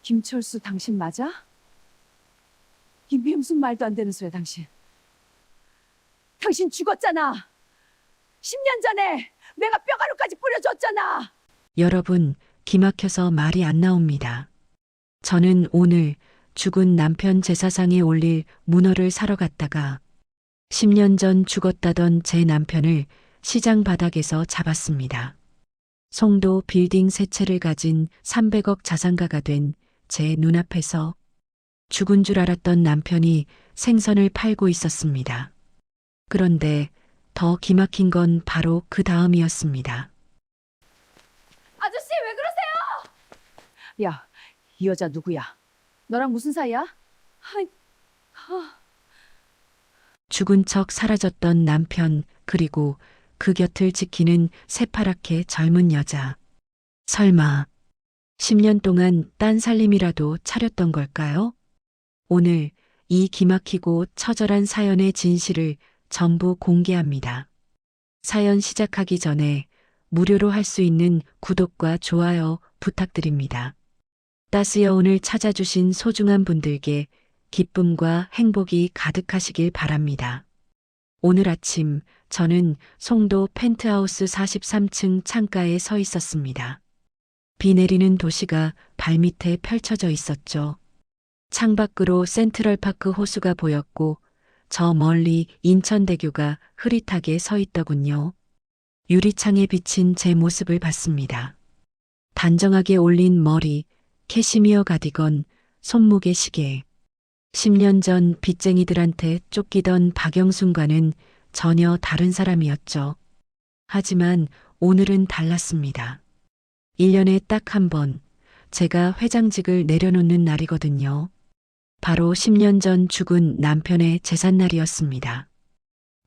김철수 당신 맞아? 이게 무슨 말도 안 되는 소리야 당신. 당신 죽었잖아. 10년 전에 내가 뼈가루까지 뿌려줬잖아. 여러분, 기막혀서 말이 안 나옵니다. 저는 오늘 죽은 남편 제사상에 올릴 문어를 사러 갔다가 10년 전 죽었다던 제 남편을 시장 바닥에서 잡았습니다. 송도 빌딩 세 채를 가진 300억 자산가가 된 제 눈앞에서 죽은 줄 알았던 남편이 생선을 팔고 있었습니다. 그런데 더 기막힌 건 바로 그 다음이었습니다. 아저씨 왜 그러세요? 야, 이 여자 누구야? 너랑 무슨 사이야? 죽은 척 사라졌던 남편, 그리고 그 곁을 지키는 새파랗게 젊은 여자. 설마 10년 동안 딴 살림이라도 차렸던 걸까요? 오늘 이 기막히고 처절한 사연의 진실을 전부 공개합니다. 사연 시작하기 전에 무료로 할 수 있는 구독과 좋아요 부탁드립니다. 따스여운을 찾아주신 소중한 분들께 기쁨과 행복이 가득하시길 바랍니다. 오늘 아침 저는 송도 펜트하우스 43층 창가에 서 있었습니다. 비 내리는 도시가 발밑에 펼쳐져 있었죠. 창밖으로 센트럴파크 호수가 보였고 저 멀리 인천대교가 흐릿하게 서 있더군요. 유리창에 비친 제 모습을 봤습니다. 단정하게 올린 머리, 캐시미어 가디건, 손목에 시계. 10년 전 빚쟁이들한테 쫓기던 박영순과는 전혀 다른 사람이었죠. 하지만 오늘은 달랐습니다. 1년에 딱 한 번 제가 회장직을 내려놓는 날이거든요. 바로 10년 전 죽은 남편의 제삿날이었습니다.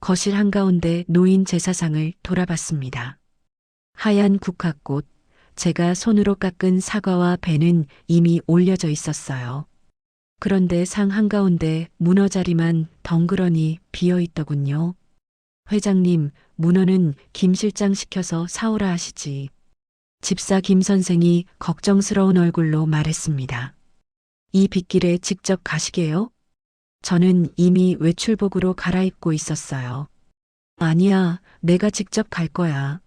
거실 한가운데 놓인 제사상을 돌아봤습니다. 하얀 국화꽃, 제가 손으로 깎은 사과와 배는 이미 올려져 있었어요. 그런데 상 한가운데 문어 자리만 덩그러니 비어 있더군요. 회장님, 문어는 김 실장 시켜서 사오라 하시지. 집사 김 선생이 걱정스러운 얼굴로 말했습니다. 이 빗길에 직접 가시게요? 저는 이미 외출복으로 갈아입고 있었어요. 아니야, 내가 직접 갈 거야.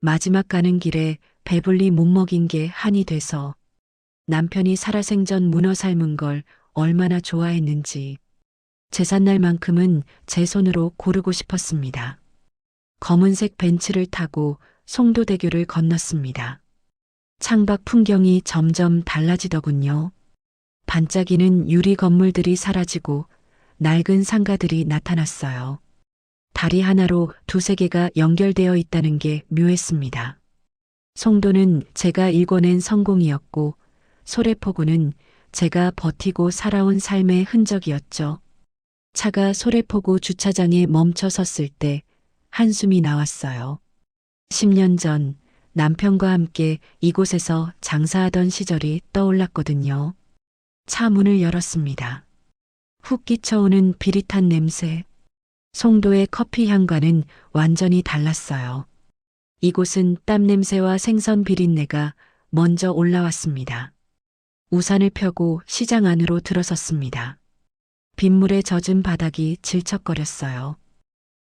마지막 가는 길에 배불리 못 먹인 게 한이 돼서 남편이 살아생전 문어 삶은 걸 얼마나 좋아했는지 제삿날만큼은 제 손으로 고르고 싶었습니다. 검은색 벤츠를 타고 송도대교를 건넜습니다. 창밖 풍경이 점점 달라지더군요. 반짝이는 유리 건물들이 사라지고 낡은 상가들이 나타났어요. 다리 하나로 두세 개가 연결되어 있다는 게 묘했습니다. 송도는 제가 일궈낸 성공이었고 소래포구는 제가 버티고 살아온 삶의 흔적이었죠. 차가 소래포구 주차장에 멈춰 섰을 때 한숨이 나왔어요. 10년 전 남편과 함께 이곳에서 장사하던 시절이 떠올랐거든요. 차 문을 열었습니다. 훅 끼쳐오는 비릿한 냄새. 송도의 커피 향과는 완전히 달랐어요. 이곳은 땀 냄새와 생선 비린내가 먼저 올라왔습니다. 우산을 펴고 시장 안으로 들어섰습니다. 빗물에 젖은 바닥이 질척거렸어요.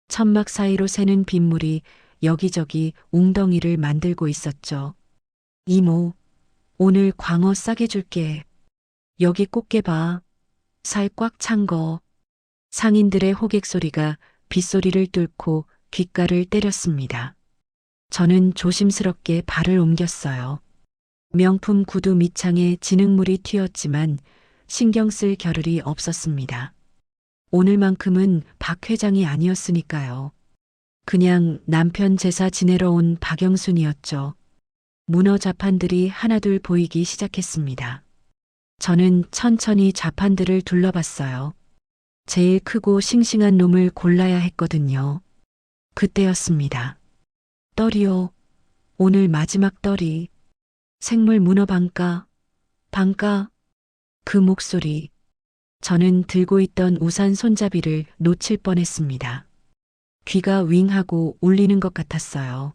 천막 사이로 새는 빗물이 여기저기 웅덩이를 만들고 있었죠. 이모, 오늘 광어 싸게 줄게. 여기 꽃게 봐. 살 꽉 찬 거. 상인들의 호객 소리가 빗소리를 뚫고 귓가를 때렸습니다. 저는 조심스럽게 발을 옮겼어요. 명품 구두 밑창에 진흙물이 튀었지만 신경 쓸 겨를이 없었습니다. 오늘만큼은 박 회장이 아니었으니까요. 그냥 남편 제사 지내러 온 박영순이었죠. 문어 자판들이 하나둘 보이기 시작했습니다. 저는 천천히 자판들을 둘러봤어요. 제일 크고 싱싱한 놈을 골라야 했거든요. 그때였습니다. 떨이요. 오늘 마지막 떨이. 생물 문어 반가. 반가. 그 목소리. 저는 들고 있던 우산 손잡이를 놓칠 뻔했습니다. 귀가 윙하고 울리는 것 같았어요.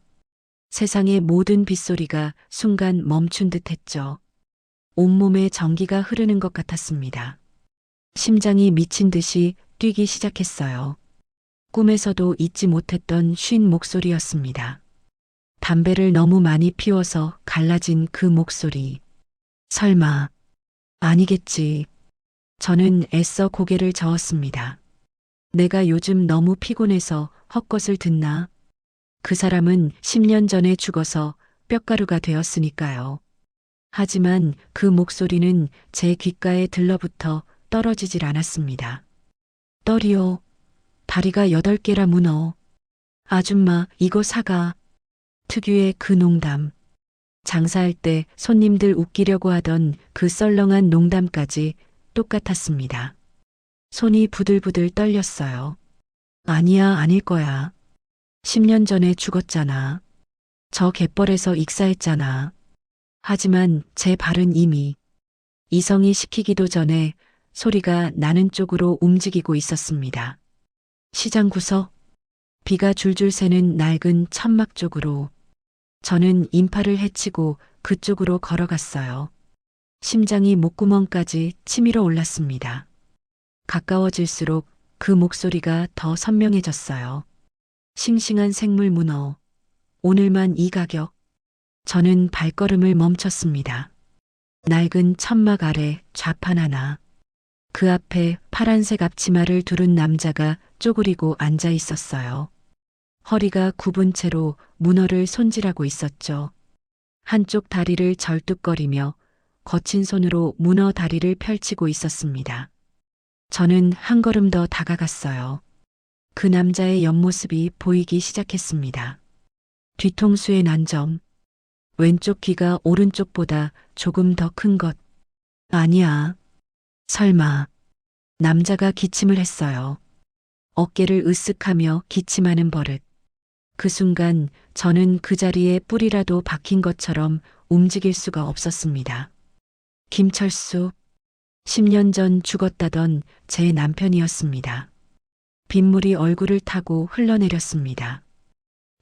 세상의 모든 빗소리가 순간 멈춘 듯 했죠. 온몸에 전기가 흐르는 것 같았습니다. 심장이 미친 듯이 뛰기 시작했어요. 꿈에서도 잊지 못했던 쉰 목소리였습니다. 담배를 너무 많이 피워서 갈라진 그 목소리. 설마, 아니겠지. 저는 애써 고개를 저었습니다. 내가 요즘 너무 피곤해서 헛것을 듣나? 그 사람은 10년 전에 죽어서 뼈가루가 되었으니까요. 하지만 그 목소리는 제 귓가에 들러붙어 떨어지질 않았습니다. 떨이요. 다리가 8개라 문어. 아줌마, 이거 사가. 특유의 그 농담. 장사할 때 손님들 웃기려고 하던 그 썰렁한 농담까지 똑같았습니다. 손이 부들부들 떨렸어요. 아니야, 아닐 거야. 10년 전에 죽었잖아. 저 갯벌에서 익사했잖아. 하지만 제 발은 이미 이성이 시키기도 전에 소리가 나는 쪽으로 움직이고 있었습니다. 시장 구석, 비가 줄줄 새는 낡은 천막 쪽으로. 저는 인파를 헤치고 그쪽으로 걸어갔어요. 심장이 목구멍까지 치밀어 올랐습니다. 가까워질수록 그 목소리가 더 선명해졌어요. 싱싱한 생물 문어. 오늘만 이 가격. 저는 발걸음을 멈췄습니다. 낡은 천막 아래 좌판 하나. 그 앞에 파란색 앞치마를 두른 남자가 쪼그리고 앉아 있었어요. 허리가 굽은 채로 문어를 손질하고 있었죠. 한쪽 다리를 절뚝거리며 거친 손으로 문어 다리를 펼치고 있었습니다. 저는 한 걸음 더 다가갔어요. 그 남자의 옆모습이 보이기 시작했습니다. 뒤통수에 난 점, 왼쪽 귀가 오른쪽보다 조금 더 큰 것. 아니야. 설마. 남자가 기침을 했어요. 어깨를 으쓱하며 기침하는 버릇. 그 순간 저는 그 자리에 뿔이라도 박힌 것처럼 움직일 수가 없었습니다. 김철수. 10년 전 죽었다던 제 남편이었습니다. 빗물이 얼굴을 타고 흘러내렸습니다.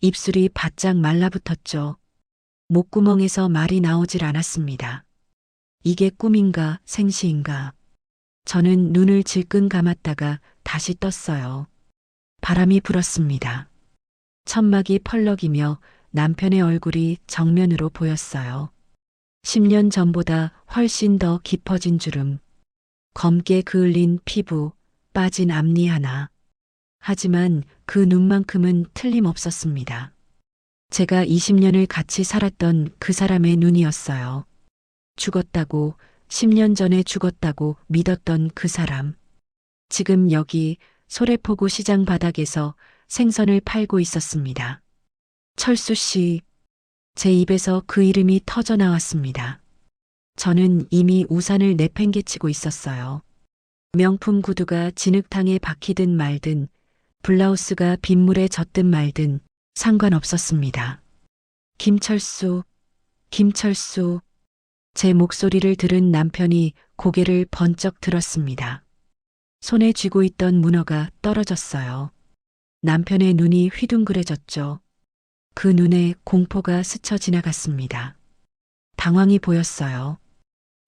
입술이 바짝 말라붙었죠. 목구멍에서 말이 나오질 않았습니다. 이게 꿈인가 생시인가. 저는 눈을 질끈 감았다가 다시 떴어요. 바람이 불었습니다. 천막이 펄럭이며 남편의 얼굴이 정면으로 보였어요. 10년 전보다 훨씬 더 깊어진 주름. 검게 그을린 피부, 빠진 앞니 하나. 하지만 그 눈만큼은 틀림없었습니다. 제가 20년을 같이 살았던 그 사람의 눈이었어요. 죽었다고, 10년 전에 죽었다고 믿었던 그 사람. 지금 여기 소래포구 시장 바닥에서 생선을 팔고 있었습니다. 철수 씨. 제 입에서 그 이름이 터져 나왔습니다. 저는 이미 우산을 내팽개치고 있었어요. 명품 구두가 진흙탕에 박히든 말든, 블라우스가 빗물에 젖든 말든 상관없었습니다. 김철수, 김철수. 제 목소리를 들은 남편이 고개를 번쩍 들었습니다. 손에 쥐고 있던 문어가 떨어졌어요. 남편의 눈이 휘둥그레졌죠. 그 눈에 공포가 스쳐 지나갔습니다. 당황이 보였어요.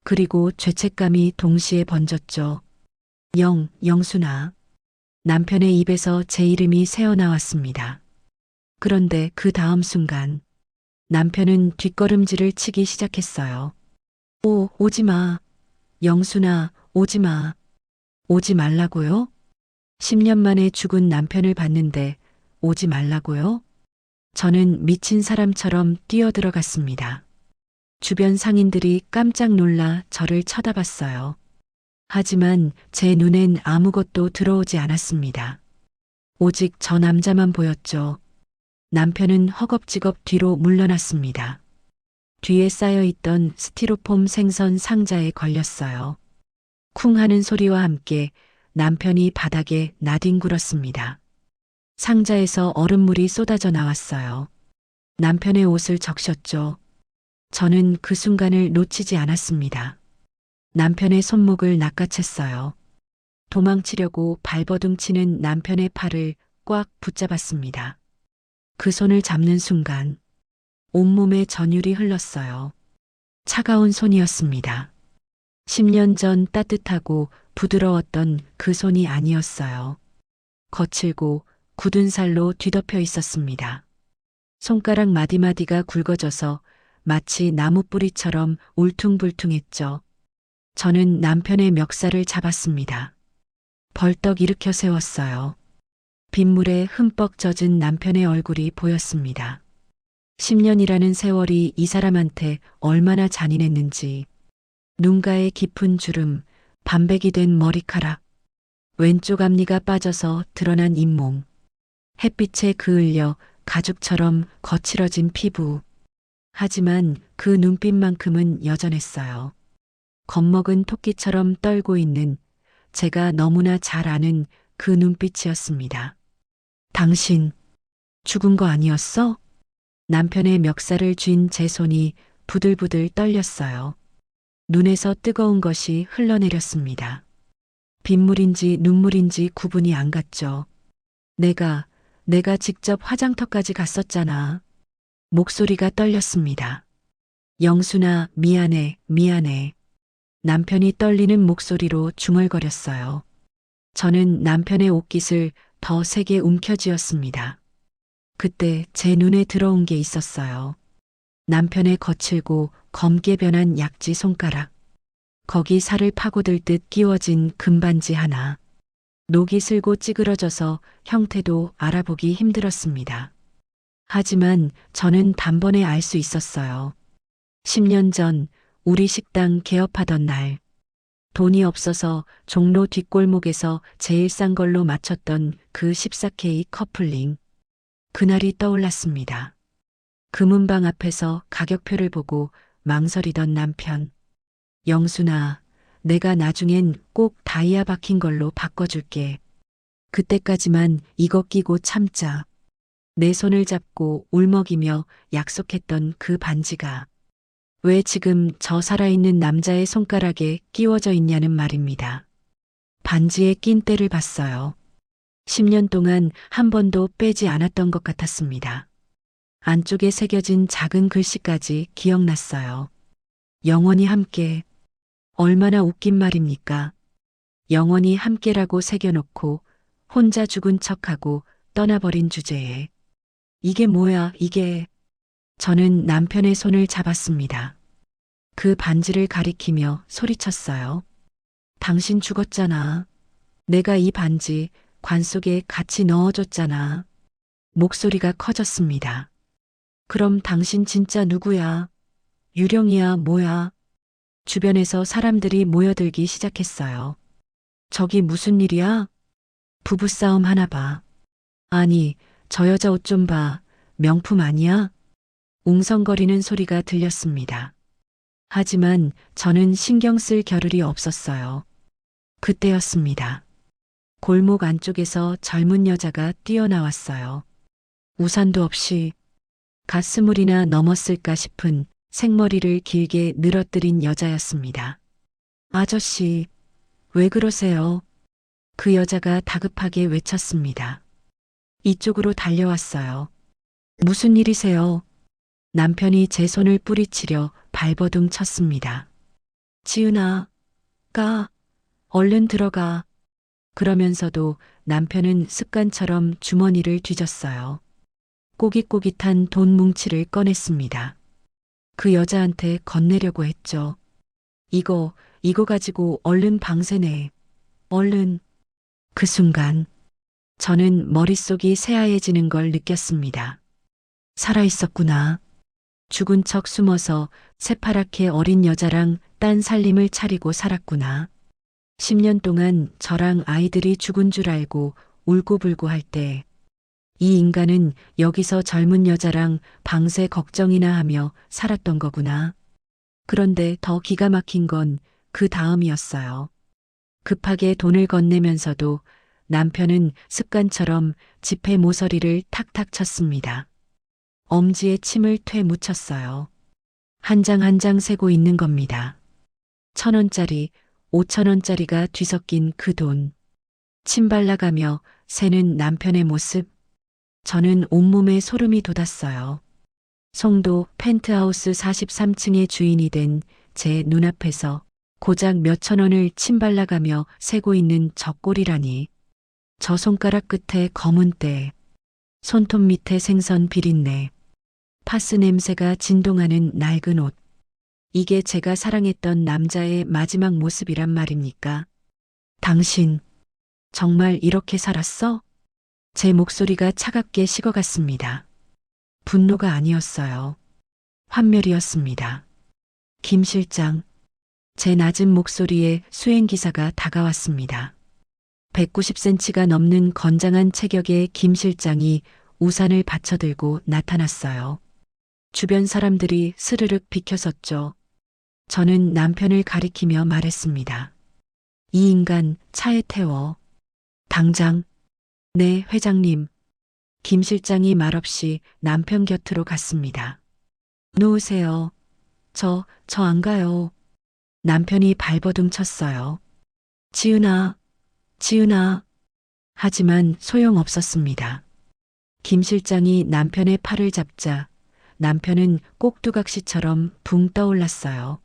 그리고 죄책감이 동시에 번졌죠. 영순아. 남편의 입에서 제 이름이 새어나왔습니다. 그런데 그 다음 순간 남편은 뒷걸음질을 치기 시작했어요. 오지 마. 영순아, 오지 마. 오지 말라고요? 10년 만에 죽은 남편을 봤는데 오지 말라고요? 저는 미친 사람처럼 뛰어들어갔습니다. 주변 상인들이 깜짝 놀라 저를 쳐다봤어요. 하지만 제 눈엔 아무것도 들어오지 않았습니다. 오직 저 남자만 보였죠. 남편은 허겁지겁 뒤로 물러났습니다. 뒤에 쌓여있던 스티로폼 생선 상자에 걸렸어요. 쿵 하는 소리와 함께 남편이 바닥에 나뒹굴었습니다. 상자에서 얼음물이 쏟아져 나왔어요. 남편의 옷을 적셨죠. 저는 그 순간을 놓치지 않았습니다. 남편의 손목을 낚아챘어요. 도망치려고 발버둥 치는 남편의 팔을 꽉 붙잡았습니다. 그 손을 잡는 순간 온몸에 전율이 흘렀어요. 차가운 손이었습니다. 10년 전 따뜻하고 부드러웠던 그 손이 아니었어요. 거칠고 굳은 살로 뒤덮여 있었습니다. 손가락 마디마디가 굵어져서 마치 나무 뿌리처럼 울퉁불퉁했죠. 저는 남편의 멱살을 잡았습니다. 벌떡 일으켜 세웠어요. 빗물에 흠뻑 젖은 남편의 얼굴이 보였습니다. 10년이라는 세월이 이 사람한테 얼마나 잔인했는지. 눈가에 깊은 주름, 반백이 된 머리카락, 왼쪽 앞니가 빠져서 드러난 잇몸, 햇빛에 그을려 가죽처럼 거칠어진 피부. 하지만 그 눈빛만큼은 여전했어요. 겁먹은 토끼처럼 떨고 있는 제가 너무나 잘 아는 그 눈빛이었습니다. 당신, 죽은 거 아니었어? 남편의 멱살을 쥔 제 손이 부들부들 떨렸어요. 눈에서 뜨거운 것이 흘러내렸습니다. 빗물인지 눈물인지 구분이 안 갔죠. 내가 직접 화장터까지 갔었잖아. 목소리가 떨렸습니다. 영순아, 미안해, 미안해. 남편이 떨리는 목소리로 중얼거렸어요. 저는 남편의 옷깃을 더 세게 움켜쥐었습니다. 그때 제 눈에 들어온 게 있었어요. 남편의 거칠고 검게 변한 약지 손가락. 거기 살을 파고들 듯 끼워진 금반지 하나. 녹이 슬고 찌그러져서 형태도 알아보기 힘들었습니다. 하지만 저는 단번에 알 수 있었어요. 10년 전 우리 식당 개업하던 날, 돈이 없어서 종로 뒷골목에서 제일 싼 걸로 맞췄던 그 14K 커플링. 그날이 떠올랐습니다. 금은방 앞에서 가격표를 보고 망설이던 남편. 영순아, 내가 나중엔 꼭 다이아 박힌 걸로 바꿔줄게. 그때까지만 이거 끼고 참자. 내 손을 잡고 울먹이며 약속했던 그 반지가 왜 지금 저 살아있는 남자의 손가락에 끼워져 있냐는 말입니다. 반지에 낀 때를 봤어요. 10년 동안 한 번도 빼지 않았던 것 같았습니다. 안쪽에 새겨진 작은 글씨까지 기억났어요. 영원히 함께. 얼마나 웃긴 말입니까? 영원히 함께라고 새겨놓고 혼자 죽은 척하고 떠나버린 주제에. 이게 뭐야, 이게. 저는 남편의 손을 잡았습니다. 그 반지를 가리키며 소리쳤어요. 당신 죽었잖아. 내가 이 반지 관 속에 같이 넣어줬잖아. 목소리가 커졌습니다. 그럼 당신 진짜 누구야? 유령이야, 뭐야? 주변에서 사람들이 모여들기 시작했어요. 저기 무슨 일이야? 부부싸움 하나 봐. 아니, 저 여자 옷 좀 봐. 명품 아니야? 웅성거리는 소리가 들렸습니다. 하지만 저는 신경 쓸 겨를이 없었어요. 그때였습니다. 골목 안쪽에서 젊은 여자가 뛰어나왔어요. 우산도 없이 가스물이나 넘었을까 싶은 생머리를 길게 늘어뜨린 여자였습니다. 아저씨, 왜 그러세요? 그 여자가 다급하게 외쳤습니다. 이쪽으로 달려왔어요. 무슨 일이세요? 남편이 제 손을 뿌리치려 발버둥 쳤습니다. 지은아, 얼른 들어가. 그러면서도 남편은 습관처럼 주머니를 뒤졌어요. 꼬깃꼬깃한 돈 뭉치를 꺼냈습니다. 그 여자한테 건네려고 했죠. 이거 가지고 얼른 방세 내. 얼른. 그 순간 저는 머릿속이 새하얘지는 걸 느꼈습니다. 살아있었구나. 죽은 척 숨어서 새파랗게 어린 여자랑 딴 살림을 차리고 살았구나. 10년 동안 저랑 아이들이 죽은 줄 알고 울고불고 할 때 이 인간은 여기서 젊은 여자랑 방세 걱정이나 하며 살았던 거구나. 그런데 더 기가 막힌 건 그 다음이었어요. 급하게 돈을 건네면서도 남편은 습관처럼 지폐 모서리를 탁탁 쳤습니다. 엄지에 침을 퇴 묻혔어요. 한 장 한 장 세고 있는 겁니다. 1,000원짜리, 5,000원짜리가 뒤섞인 그 돈. 침 발라가며 세는 남편의 모습. 저는 온몸에 소름이 돋았어요. 송도 펜트하우스 43층의 주인이 된 제 눈앞에서 고작 몇천 원을 침발라가며 세고 있는 저 꼴이라니. 저 손가락 끝에 검은 때, 손톱 밑에 생선 비린내, 파스 냄새가 진동하는 낡은 옷. 이게 제가 사랑했던 남자의 마지막 모습이란 말입니까? 당신, 정말 이렇게 살았어? 제 목소리가 차갑게 식어갔습니다. 분노가 아니었어요. 환멸이었습니다. 김 실장, 제 낮은 목소리에 수행기사가 다가왔습니다. 190cm가 넘는 건장한 체격의 김 실장이 우산을 받쳐들고 나타났어요. 주변 사람들이 스르륵 비켜섰죠. 저는 남편을 가리키며 말했습니다. 이 인간 차에 태워. 당장. 네, 회장님. 김 실장이 말없이 남편 곁으로 갔습니다. 놓으세요. 저 안 가요. 남편이 발버둥 쳤어요. 지은아, 지은아. 하지만 소용없었습니다. 김 실장이 남편의 팔을 잡자 남편은 꼭두각시처럼 붕 떠올랐어요.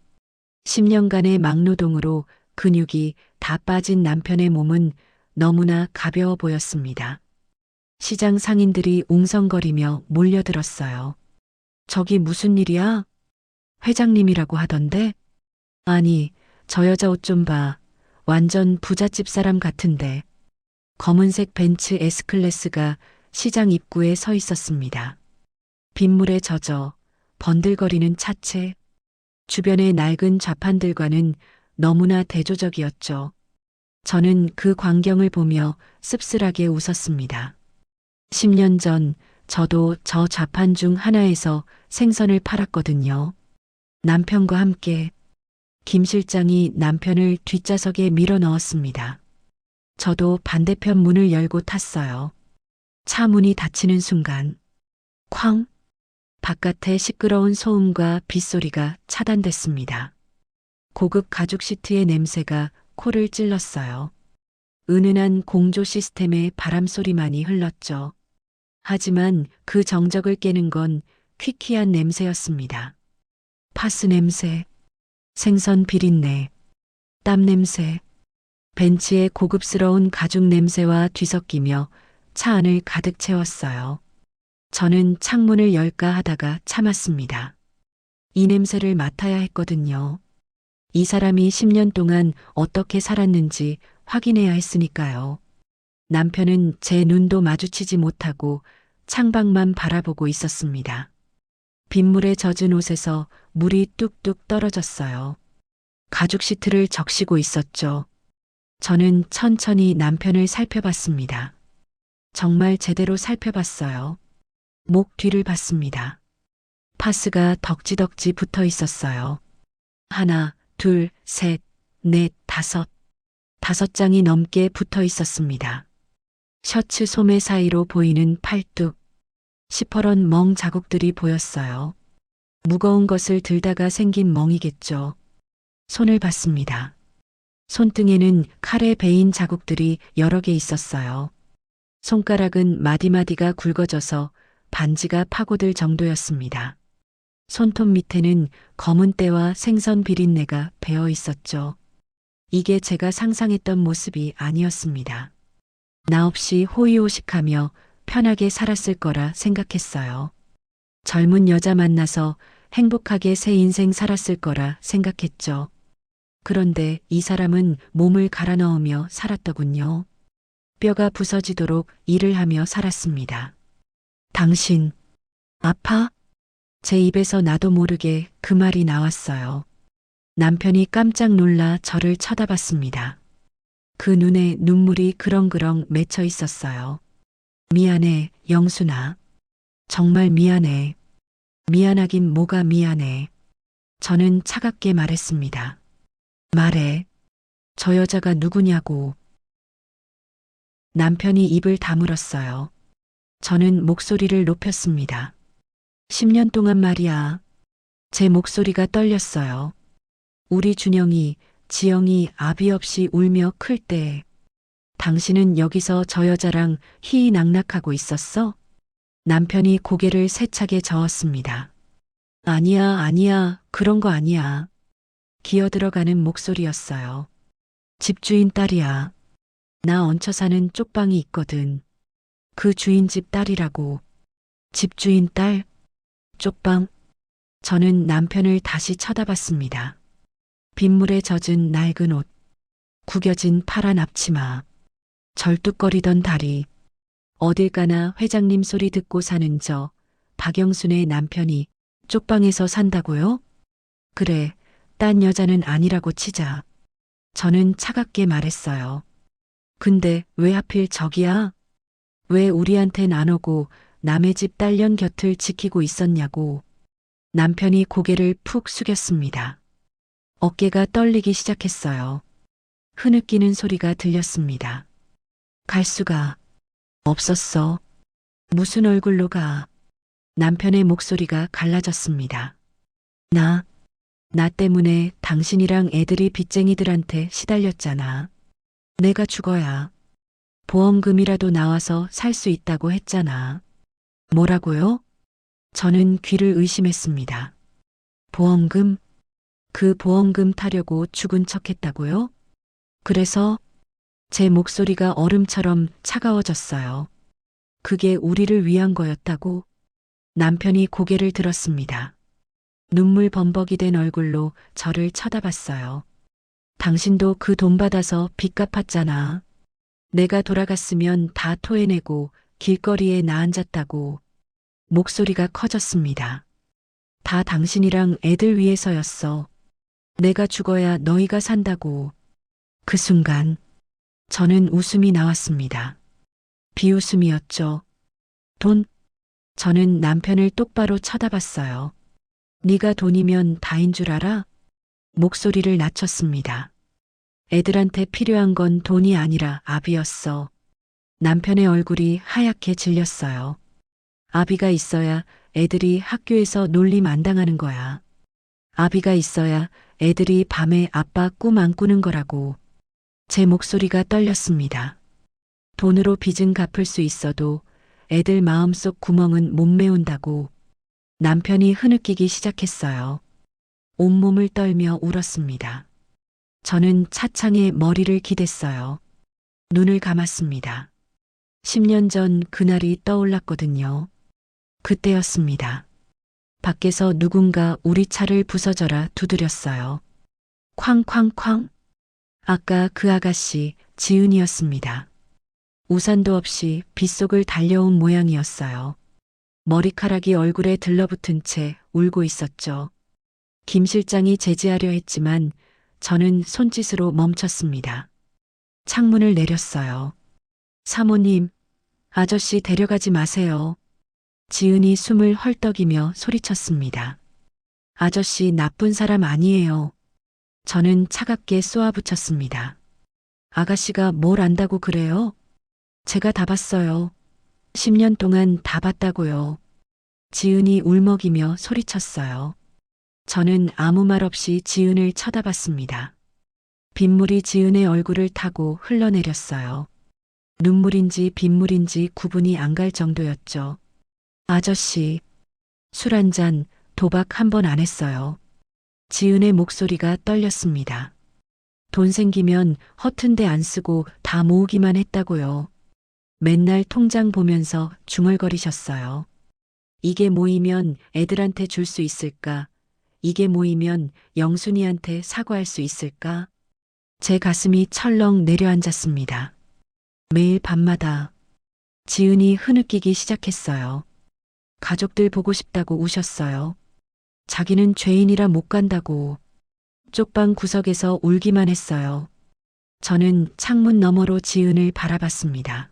10년간의 막노동으로 근육이 다 빠진 남편의 몸은 너무나 가벼워 보였습니다. 시장 상인들이 웅성거리며 몰려들었어요. 저기 무슨 일이야? 회장님이라고 하던데? 아니, 저 여자 옷 좀 봐. 완전 부잣집 사람 같은데. 검은색 벤츠 S클래스가 시장 입구에 서 있었습니다. 빗물에 젖어 번들거리는 차체. 주변의 낡은 좌판들과는 너무나 대조적이었죠. 저는 그 광경을 보며 씁쓸하게 웃었습니다. 10년 전 저도 저 좌판 중 하나에서 생선을 팔았거든요. 남편과 함께. 김 실장이 남편을 뒷좌석에 밀어 넣었습니다. 저도 반대편 문을 열고 탔어요. 차 문이 닫히는 순간 쾅! 바깥의 시끄러운 소음과 빗소리가 차단됐습니다. 고급 가죽 시트의 냄새가 코를 찔렀어요. 은은한 공조 시스템의 바람소리만이 흘렀죠. 하지만 그 정적을 깨는 건 퀴퀴한 냄새였습니다. 파스 냄새, 생선 비린내, 땀 냄새, 벤츠의 고급스러운 가죽 냄새와 뒤섞이며 차 안을 가득 채웠어요. 저는 창문을 열까 하다가 참았습니다. 이 냄새를 맡아야 했거든요. 이 사람이 10년 동안 어떻게 살았는지 확인해야 했으니까요. 남편은 제 눈도 마주치지 못하고 창밖만 바라보고 있었습니다. 빗물에 젖은 옷에서 물이 뚝뚝 떨어졌어요. 가죽 시트를 적시고 있었죠. 저는 천천히 남편을 살펴봤습니다. 정말 제대로 살펴봤어요. 목 뒤를 봤습니다. 파스가 덕지덕지 붙어 있었어요. 하나, 둘, 셋, 넷, 다섯. 5장이 넘게 붙어 있었습니다. 셔츠 소매 사이로 보이는 팔뚝. 시퍼런 멍 자국들이 보였어요. 무거운 것을 들다가 생긴 멍이겠죠. 손을 봤습니다. 손등에는 칼에 베인 자국들이 여러 개 있었어요. 손가락은 마디마디가 굵어져서 반지가 파고들 정도였습니다. 손톱 밑에는 검은 때와 생선 비린내가 배어 있었죠. 이게 제가 상상했던 모습이 아니었습니다. 나 없이 호의호식하며 편하게 살았을 거라 생각했어요. 젊은 여자 만나서 행복하게 새 인생 살았을 거라 생각했죠. 그런데 이 사람은 몸을 갈아 넣으며 살았더군요. 뼈가 부서지도록 일을 하며 살았습니다. 당신, 아파? 제 입에서 나도 모르게 그 말이 나왔어요. 남편이 깜짝 놀라 저를 쳐다봤습니다. 그 눈에 눈물이 그렁그렁 맺혀 있었어요. 미안해, 영순아. 정말 미안해. 미안하긴 뭐가 미안해. 저는 차갑게 말했습니다. 말해. 저 여자가 누구냐고. 남편이 입을 다물었어요. 저는 목소리를 높였습니다. 10년 동안 말이야. 제 목소리가 떨렸어요. 우리 준영이, 지영이 아비 없이 울며 클 때 당신은 여기서 저 여자랑 희희낙낙하고 있었어? 남편이 고개를 세차게 저었습니다. 아니야, 아니야, 그런 거 아니야. 기어들어가는 목소리였어요. 집주인 딸이야. 나 얹혀 사는 쪽방이 있거든. 그 주인집 딸이라고. 집주인 딸? 쪽방? 저는 남편을 다시 쳐다봤습니다. 빗물에 젖은 낡은 옷, 구겨진 파란 앞치마, 절뚝거리던 다리, 어딜 가나 회장님 소리 듣고 사는 저 박영순의 남편이 쪽방에서 산다고요? 그래, 딴 여자는 아니라고 치자. 저는 차갑게 말했어요. 근데 왜 하필 저기야? 왜 우리한텐 안 오고 남의 집 딸년 곁을 지키고 있었냐고. 남편이 고개를 푹 숙였습니다. 어깨가 떨리기 시작했어요. 흐느끼는 소리가 들렸습니다. 갈 수가 없었어. 무슨 얼굴로 가? 남편의 목소리가 갈라졌습니다. 나 때문에 당신이랑 애들이 빚쟁이들한테 시달렸잖아. 내가 죽어야 보험금이라도 나와서 살 수 있다고 했잖아. 뭐라고요? 저는 귀를 의심했습니다. 보험금? 그 보험금 타려고 죽은 척 했다고요? 그래서 제 목소리가 얼음처럼 차가워졌어요. 그게 우리를 위한 거였다고? 남편이 고개를 들었습니다. 눈물 범벅이 된 얼굴로 저를 쳐다봤어요. 당신도 그 돈 받아서 빚 갚았잖아. 내가 돌아갔으면 다 토해내고 길거리에 나앉았다고. 목소리가 커졌습니다. 다 당신이랑 애들 위해서였어. 내가 죽어야 너희가 산다고. 그 순간 저는 웃음이 나왔습니다. 비웃음이었죠. 돈? 저는 남편을 똑바로 쳐다봤어요. 네가 돈이면 다인 줄 알아? 목소리를 낮췄습니다. 애들한테 필요한 건 돈이 아니라 아비였어. 남편의 얼굴이 하얗게 질렸어요. 아비가 있어야 애들이 학교에서 놀림 안 당하는 거야. 아비가 있어야 애들이 밤에 아빠 꿈 안 꾸는 거라고. 제 목소리가 떨렸습니다. 돈으로 빚은 갚을 수 있어도 애들 마음속 구멍은 못 메운다고. 남편이 흐느끼기 시작했어요. 온몸을 떨며 울었습니다. 저는 차창에 머리를 기댔어요. 눈을 감았습니다. 10년 전 그날이 떠올랐거든요. 그때였습니다. 밖에서 누군가 우리 차를 부서져라 두드렸어요. 쾅쾅쾅. 아까 그 아가씨 지은이었습니다. 우산도 없이 빗속을 달려온 모양이었어요. 머리카락이 얼굴에 들러붙은 채 울고 있었죠. 김 실장이 제지하려 했지만 저는 손짓으로 멈췄습니다. 창문을 내렸어요. 사모님, 아저씨 데려가지 마세요. 지은이 숨을 헐떡이며 소리쳤습니다. 아저씨 나쁜 사람 아니에요. 저는 차갑게 쏘아붙였습니다. 아가씨가 뭘 안다고 그래요? 제가 다 봤어요. 10년 동안 다 봤다고요. 지은이 울먹이며 소리쳤어요. 저는 아무 말 없이 지은을 쳐다봤습니다. 빗물이 지은의 얼굴을 타고 흘러내렸어요. 눈물인지 빗물인지 구분이 안 갈 정도였죠. 아저씨, 술 한 잔, 도박 한 번 안 했어요. 지은의 목소리가 떨렸습니다. 돈 생기면 허튼 데 안 쓰고 다 모으기만 했다고요. 맨날 통장 보면서 중얼거리셨어요. 이게 모이면 애들한테 줄 수 있을까? 이게 모이면 영순이한테 사과할 수 있을까? 제 가슴이 철렁 내려앉았습니다. 매일 밤마다 지은이 흐느끼기 시작했어요. 가족들 보고 싶다고 우셨어요. 자기는 죄인이라 못 간다고. 쪽방 구석에서 울기만 했어요. 저는 창문 너머로 지은을 바라봤습니다.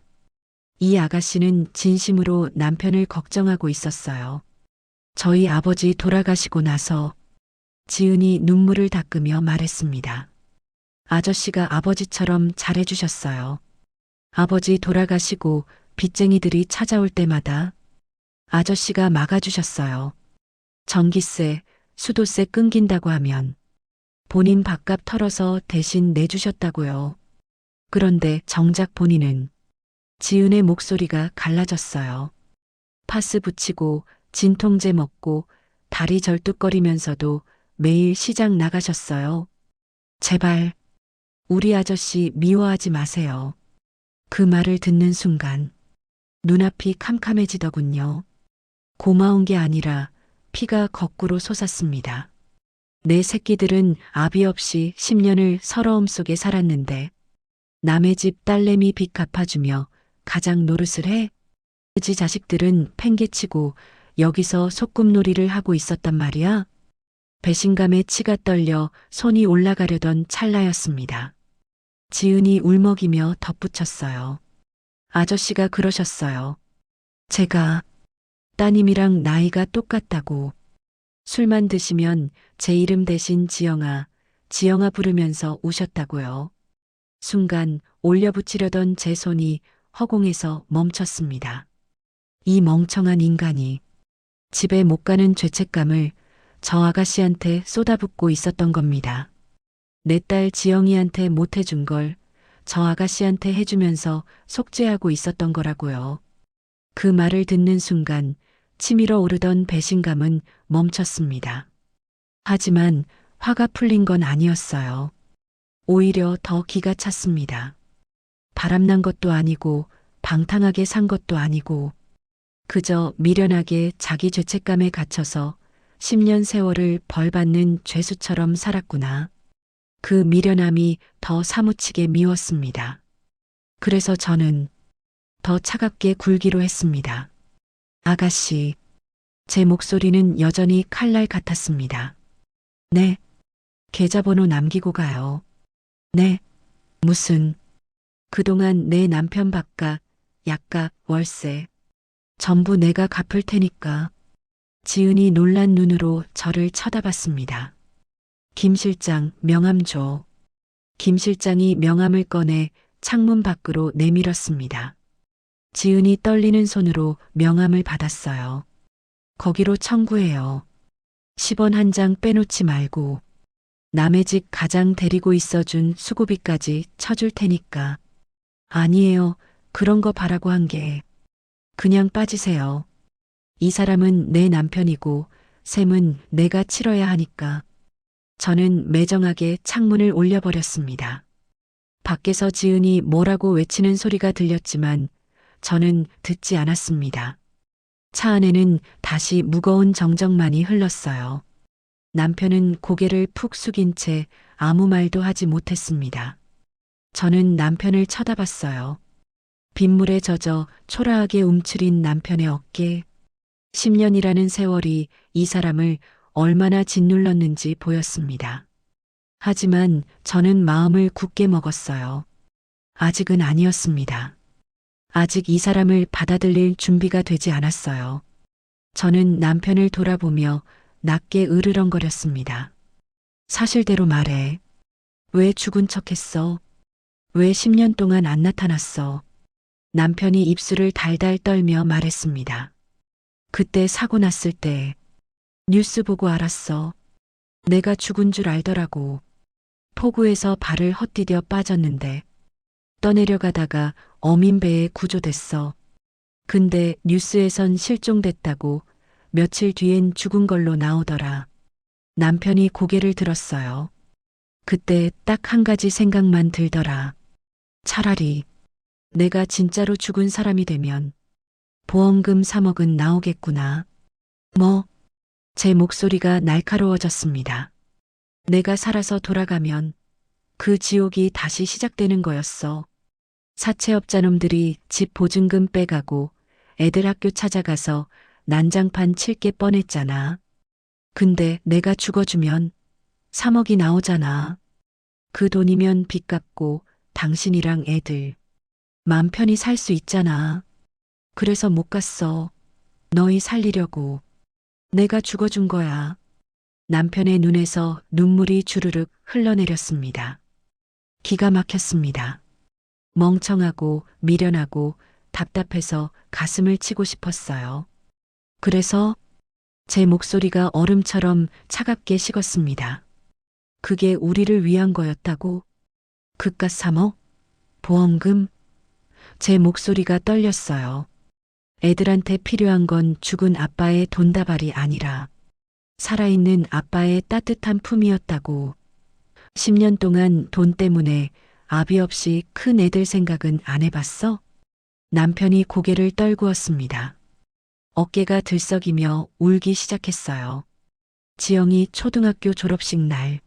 이 아가씨는 진심으로 남편을 걱정하고 있었어요. 저희 아버지 돌아가시고 나서 지은이 눈물을 닦으며 말했습니다. 아저씨가 아버지처럼 잘해주셨어요. 아버지 돌아가시고 빚쟁이들이 찾아올 때마다 아저씨가 막아주셨어요. 전기세, 수도세 끊긴다고 하면 본인 밥값 털어서 대신 내주셨다고요. 그런데 정작 본인은 지은의 목소리가 갈라졌어요. 파스 붙이고 진통제 먹고 다리 절뚝거리면서도 매일 시장 나가셨어요. 제발, 우리 아저씨 미워하지 마세요. 그 말을 듣는 순간 눈앞이 캄캄해지더군요. 고마운 게 아니라 피가 거꾸로 솟았습니다. 내 새끼들은 아비 없이 10년을 서러움 속에 살았는데 남의 집 딸내미 빚 갚아주며 가장 노릇을 해? 지 자식들은 팽개치고 여기서 소꿉놀이를 하고 있었단 말이야? 배신감에 치가 떨려 손이 올라가려던 찰나였습니다. 지은이 울먹이며 덧붙였어요. 아저씨가 그러셨어요. 제가 따님이랑 나이가 똑같다고. 술만 드시면 제 이름 대신 지영아, 지영아 부르면서 우셨다고요. 순간 올려붙이려던 제 손이 허공에서 멈췄습니다. 이 멍청한 인간이 집에 못 가는 죄책감을 저 아가씨한테 쏟아붓고 있었던 겁니다. 내 딸 지영이한테 못 해준 걸 저 아가씨한테 해주면서 속죄하고 있었던 거라고요. 그 말을 듣는 순간 치밀어 오르던 배신감은 멈췄습니다. 하지만 화가 풀린 건 아니었어요. 오히려 더 기가 찼습니다. 바람난 것도 아니고 방탕하게 산 것도 아니고 그저 미련하게 자기 죄책감에 갇혀서 10년 세월을 벌받는 죄수처럼 살았구나. 그 미련함이 더 사무치게 미웠습니다. 그래서 저는 더 차갑게 굴기로 했습니다. 아가씨, 제 목소리는 여전히 칼날 같았습니다. 네, 계좌번호 남기고 가요. 네, 무슨, 그동안 내 남편 밥값, 약값, 월세, 전부 내가 갚을 테니까. 지은이 놀란 눈으로 저를 쳐다봤습니다. 김 실장, 명함 줘. 김 실장이 명함을 꺼내 창문 밖으로 내밀었습니다. 지은이 떨리는 손으로 명함을 받았어요. 거기로 청구해요. 10원 한 장 빼놓지 말고 남의 집 가장 데리고 있어준 수고비까지 쳐줄 테니까. 아니에요. 그런 거 바라고 한 게. 그냥 빠지세요. 이 사람은 내 남편이고 셈은 내가 치러야 하니까. 저는 매정하게 창문을 올려버렸습니다. 밖에서 지은이 뭐라고 외치는 소리가 들렸지만 저는 듣지 않았습니다. 차 안에는 다시 무거운 정적만이 흘렀어요. 남편은 고개를 푹 숙인 채 아무 말도 하지 못했습니다. 저는 남편을 쳐다봤어요. 빗물에 젖어 초라하게 움츠린 남편의 어깨. 10년이라는 세월이 이 사람을 얼마나 짓눌렀는지 보였습니다. 하지만 저는 마음을 굳게 먹었어요. 아직은 아니었습니다. 아직 이 사람을 받아들일 준비가 되지 않았어요. 저는 남편을 돌아보며 낮게 으르렁거렸습니다. 사실대로 말해. 왜 죽은 척했어? 왜 10년 동안 안 나타났어? 남편이 입술을 달달 떨며 말했습니다. 그때 사고 났을 때 뉴스 보고 알았어. 내가 죽은 줄 알더라고. 폭우에서 발을 헛디뎌 빠졌는데 떠내려가다가 어민배에 구조됐어. 근데 뉴스에선 실종됐다고 며칠 뒤엔 죽은 걸로 나오더라. 남편이 고개를 들었어요. 그때 딱 한 가지 생각만 들더라. 차라리 내가 진짜로 죽은 사람이 되면 보험금 3억은 나오겠구나. 뭐? 제 목소리가 날카로워졌습니다. 내가 살아서 돌아가면 그 지옥이 다시 시작되는 거였어. 사채업자놈들이 집 보증금 빼가고 애들 학교 찾아가서 난장판 칠 게 뻔했잖아. 근데 내가 죽어주면 3억이 나오잖아. 그 돈이면 빚 갚고 당신이랑 애들 맘 편히 살 수 있잖아. 그래서 못 갔어. 너희 살리려고. 내가 죽어준 거야. 남편의 눈에서 눈물이 주르륵 흘러내렸습니다. 기가 막혔습니다. 멍청하고 미련하고 답답해서 가슴을 치고 싶었어요. 그래서 제 목소리가 얼음처럼 차갑게 식었습니다. 그게 우리를 위한 거였다고? 그깟 3억? 보험금? 제 목소리가 떨렸어요. 애들한테 필요한 건 죽은 아빠의 돈다발이 아니라 살아있는 아빠의 따뜻한 품이었다고. 10년 동안 돈 때문에 아비 없이 큰 애들 생각은 안 해봤어? 남편이 고개를 떨구었습니다. 어깨가 들썩이며 울기 시작했어요. 지영이 초등학교 졸업식 날,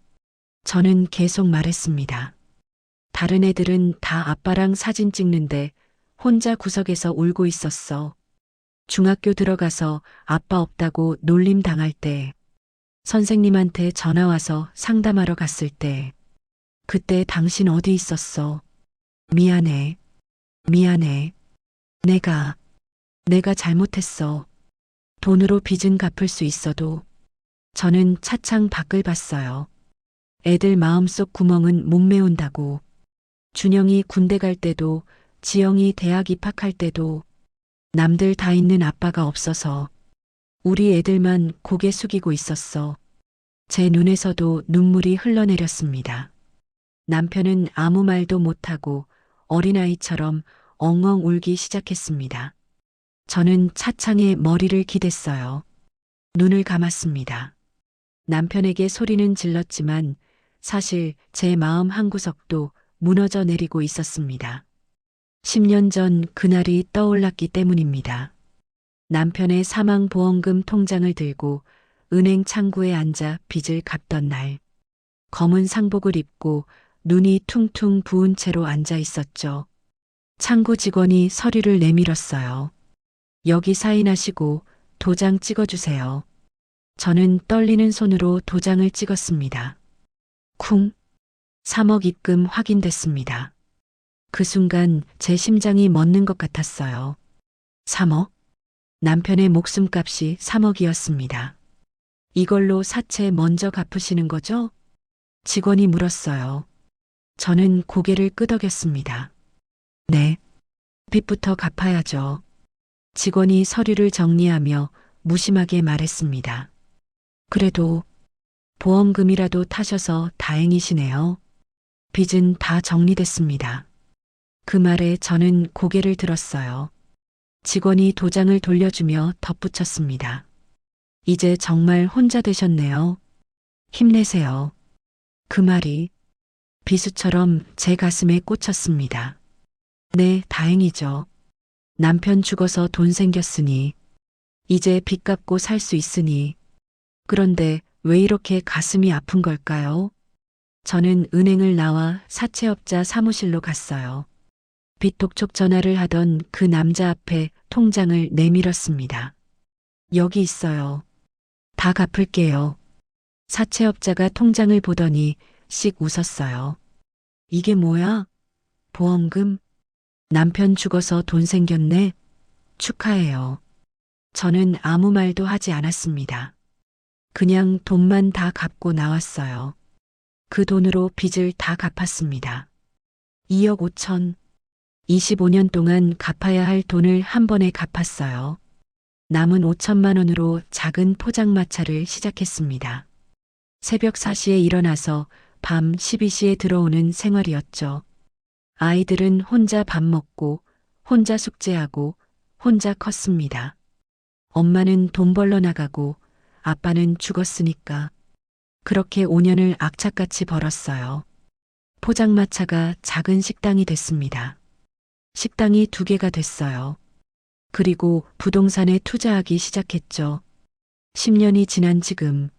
저는 계속 말했습니다. 다른 애들은 다 아빠랑 사진 찍는데 혼자 구석에서 울고 있었어. 중학교 들어가서 아빠 없다고 놀림 당할 때, 선생님한테 전화 와서 상담하러 갔을 때, 그때 당신 어디 있었어? 미안해. 미안해. 내가 잘못했어. 돈으로 빚은 갚을 수 있어도. 저는 차창 밖을 봤어요. 애들 마음속 구멍은 못 메운다고. 준영이 군대 갈 때도, 지영이 대학 입학할 때도, 남들 다 있는 아빠가 없어서 우리 애들만 고개 숙이고 있었어. 제 눈에서도 눈물이 흘러내렸습니다. 남편은 아무 말도 못하고 어린아이처럼 엉엉 울기 시작했습니다. 저는 차창에 머리를 기댔어요. 눈을 감았습니다. 남편에게 소리는 질렀지만 사실 제 마음 한구석도 무너져 내리고 있었습니다. 10년 전 그날이 떠올랐기 때문입니다. 남편의 사망보험금 통장을 들고 은행 창구에 앉아 빚을 갚던 날, 검은 상복을 입고 눈이 퉁퉁 부은 채로 앉아 있었죠. 창구 직원이 서류를 내밀었어요. 여기 사인하시고 도장 찍어주세요. 저는 떨리는 손으로 도장을 찍었습니다. 쿵! 3억 입금 확인됐습니다. 그 순간 제 심장이 멎는 것 같았어요. 3억? 남편의 목숨값이 3억이었습니다. 이걸로 사채 먼저 갚으시는 거죠? 직원이 물었어요. 저는 고개를 끄덕였습니다. 네. 빚부터 갚아야죠. 직원이 서류를 정리하며 무심하게 말했습니다. 그래도 보험금이라도 타셔서 다행이시네요. 빚은 다 정리됐습니다. 그 말에 저는 고개를 들었어요. 직원이 도장을 돌려주며 덧붙였습니다. 이제 정말 혼자 되셨네요. 힘내세요. 그 말이 비수처럼 제 가슴에 꽂혔습니다. 네, 다행이죠. 남편 죽어서 돈 생겼으니, 이제 빚 갚고 살 수 있으니. 그런데 왜 이렇게 가슴이 아픈 걸까요? 저는 은행을 나와 사채업자 사무실로 갔어요. 빚 독촉 전화를 하던 그 남자 앞에 통장을 내밀었습니다. 여기 있어요. 다 갚을게요. 사채업자가 통장을 보더니 씩 웃었어요. 이게 뭐야? 보험금? 남편 죽어서 돈 생겼네? 축하해요. 저는 아무 말도 하지 않았습니다. 그냥 돈만 다 갚고 나왔어요. 그 돈으로 빚을 다 갚았습니다. 2억 5천. 25년 동안 갚아야 할 돈을 한 번에 갚았어요. 남은 5천만 원으로 작은 포장마차를 시작했습니다. 새벽 4시에 일어나서 밤 12시에 들어오는 생활이었죠. 아이들은 혼자 밥 먹고, 혼자 숙제하고, 혼자 컸습니다. 엄마는 돈 벌러 나가고, 아빠는 죽었으니까. 그렇게 5년을 악착같이 벌었어요. 포장마차가 작은 식당이 됐습니다. 식당이 2개가 됐어요. 그리고 부동산에 투자하기 시작했죠. 10년이 지난 지금,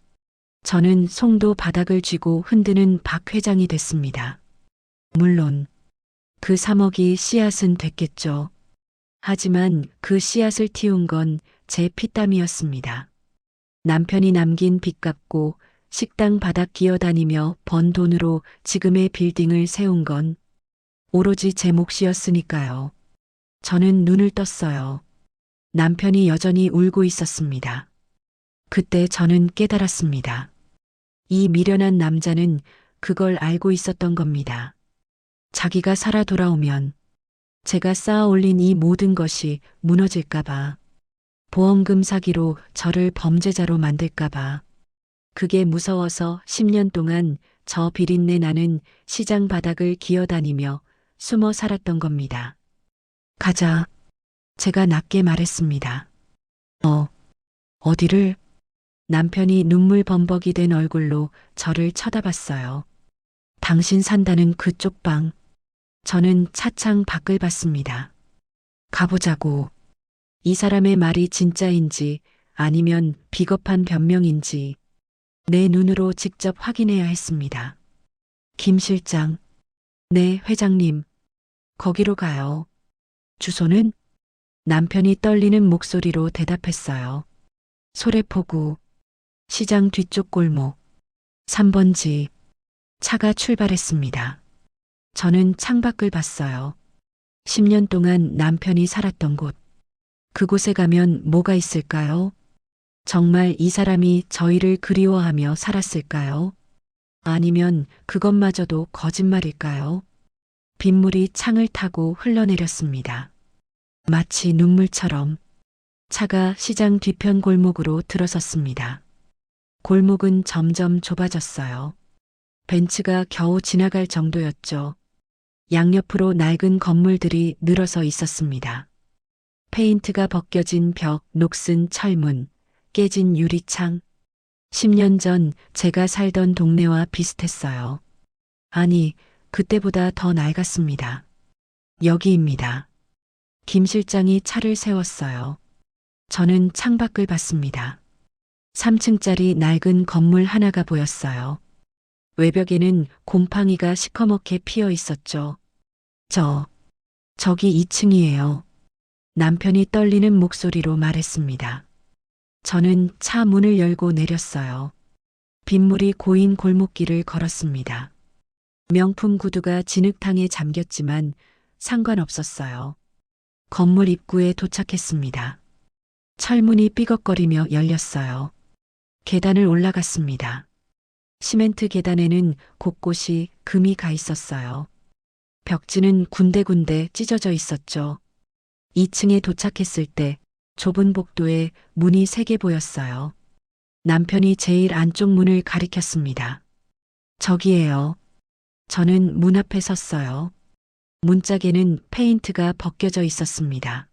저는 송도 바닥을 쥐고 흔드는 박 회장이 됐습니다. 물론, 그 3억이 씨앗은 됐겠죠. 하지만 그 씨앗을 틔운 건 제 피땀이었습니다. 남편이 남긴 빚 갚고 식당 바닥 기어다니며 번 돈으로 지금의 빌딩을 세운 건 오로지 제 몫이었으니까요. 저는 눈을 떴어요. 남편이 여전히 울고 있었습니다. 그때 저는 깨달았습니다. 이 미련한 남자는 그걸 알고 있었던 겁니다. 자기가 살아 돌아오면 제가 쌓아 올린 이 모든 것이 무너질까봐, 보험금 사기로 저를 범죄자로 만들까봐, 그게 무서워서 10년 동안 저 비린내 나는 시장 바닥을 기어다니며 숨어 살았던 겁니다. 가자. 제가 낮게 말했습니다. 어디를? 남편이 눈물 범벅이 된 얼굴로 저를 쳐다봤어요. 당신 산다는 그쪽 방. 저는 차창 밖을 봤습니다. 가보자고. 이 사람의 말이 진짜인지 아니면 비겁한 변명인지 내 눈으로 직접 확인해야 했습니다. 김 실장. 네, 회장님. 거기로 가요. 주소는? 남편이 떨리는 목소리로 대답했어요. 소래포구. 시장 뒤쪽 골목. 3번지. 차가 출발했습니다. 저는 창밖을 봤어요. 10년 동안 남편이 살았던 곳. 그곳에 가면 뭐가 있을까요? 정말 이 사람이 저희를 그리워하며 살았을까요? 아니면 그것마저도 거짓말일까요? 빗물이 창을 타고 흘러내렸습니다. 마치 눈물처럼. 차가 시장 뒤편 골목으로 들어섰습니다. 골목은 점점 좁아졌어요. 벤츠가 겨우 지나갈 정도였죠. 양옆으로 낡은 건물들이 늘어서 있었습니다. 페인트가 벗겨진 벽, 녹슨 철문, 깨진 유리창. 10년 전 제가 살던 동네와 비슷했어요. 아니, 그때보다 더 낡았습니다. 여기입니다. 김 실장이 차를 세웠어요. 저는 창밖을 봤습니다. 3층짜리 낡은 건물 하나가 보였어요. 외벽에는 곰팡이가 시커멓게 피어 있었죠. 저기 2층이에요. 남편이 떨리는 목소리로 말했습니다. 저는 차 문을 열고 내렸어요. 빗물이 고인 골목길을 걸었습니다. 명품 구두가 진흙탕에 잠겼지만 상관없었어요. 건물 입구에 도착했습니다. 철문이 삐걱거리며 열렸어요. 계단을 올라갔습니다. 시멘트 계단에는 곳곳이 금이 가 있었어요. 벽지는 군데군데 찢어져 있었죠. 2층에 도착했을 때 좁은 복도에 문이 3개 보였어요. 남편이 제일 안쪽 문을 가리켰습니다. 저기에요. 저는 문 앞에 섰어요. 문짝에는 페인트가 벗겨져 있었습니다.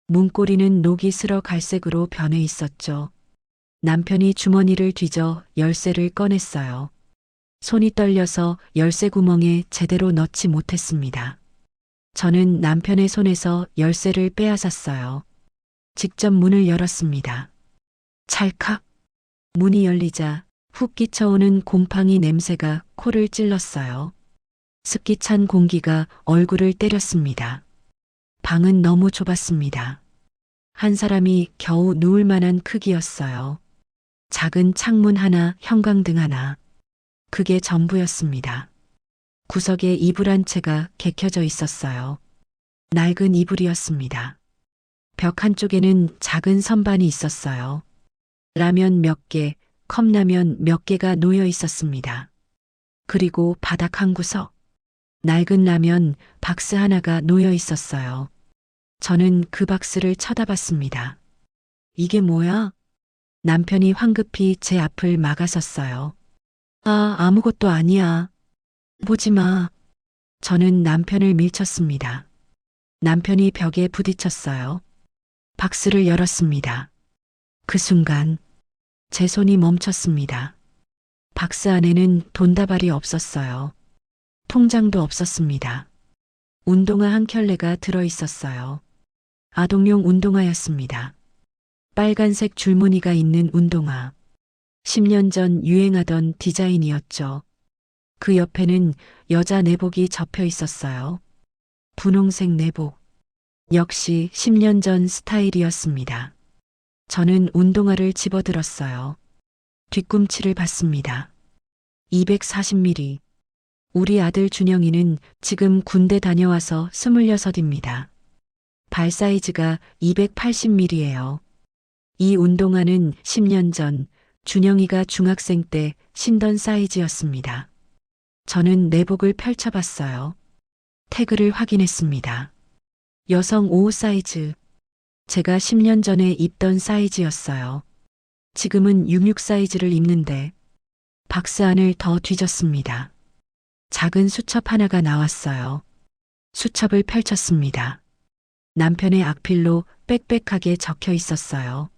문고리는 녹이 슬어 갈색으로 변해 있었죠. 남편이 주머니를 뒤져 열쇠를 꺼냈어요. 손이 떨려서 열쇠 구멍에 제대로 넣지 못했습니다. 저는 남편의 손에서 열쇠를 빼앗았어요. 직접 문을 열었습니다. 찰칵. 문이 열리자 훅 끼쳐오는 곰팡이 냄새가 코를 찔렀어요. 습기 찬 공기가 얼굴을 때렸습니다. 방은 너무 좁았습니다. 한 사람이 겨우 누울 만한 크기였어요. 작은 창문 하나, 형광등 하나. 그게 전부였습니다. 구석에 이불 한 채가 개켜져 있었어요. 낡은 이불이었습니다. 벽 한쪽에는 작은 선반이 있었어요. 라면 몇 개, 컵라면 몇 개가 놓여 있었습니다. 그리고 바닥 한 구석. 낡은 라면 박스 하나가 놓여 있었어요. 저는 그 박스를 쳐다봤습니다. 이게 뭐야? 남편이 황급히 제 앞을 막아섰어요. 아무것도 아니야. 보지 마. 저는 남편을 밀쳤습니다. 남편이 벽에 부딪혔어요. 박스를 열었습니다. 그 순간 제 손이 멈췄습니다. 박스 안에는 돈다발이 없었어요. 통장도 없었습니다. 운동화 한 켤레가 들어 있었어요. 아동용 운동화였습니다. 빨간색 줄무늬가 있는 운동화. 10년 전 유행하던 디자인이었죠. 그 옆에는 여자 내복이 접혀 있었어요. 분홍색 내복. 역시 10년 전 스타일이었습니다. 저는 운동화를 집어들었어요. 뒤꿈치를 봤습니다. 240mm. 우리 아들 준영이는 지금 군대 다녀와서 26입니다. 발 사이즈가 280mm예요. 이 운동화는 10년 전 준영이가 중학생 때 신던 사이즈였습니다. 저는 내복을 펼쳐봤어요. 태그를 확인했습니다. 여성 5 사이즈. 제가 10년 전에 입던 사이즈였어요. 지금은 66 사이즈를 입는데 박스 안을 더 뒤졌습니다. 작은 수첩 하나가 나왔어요. 수첩을 펼쳤습니다. 남편의 악필로 빽빽하게 적혀 있었어요.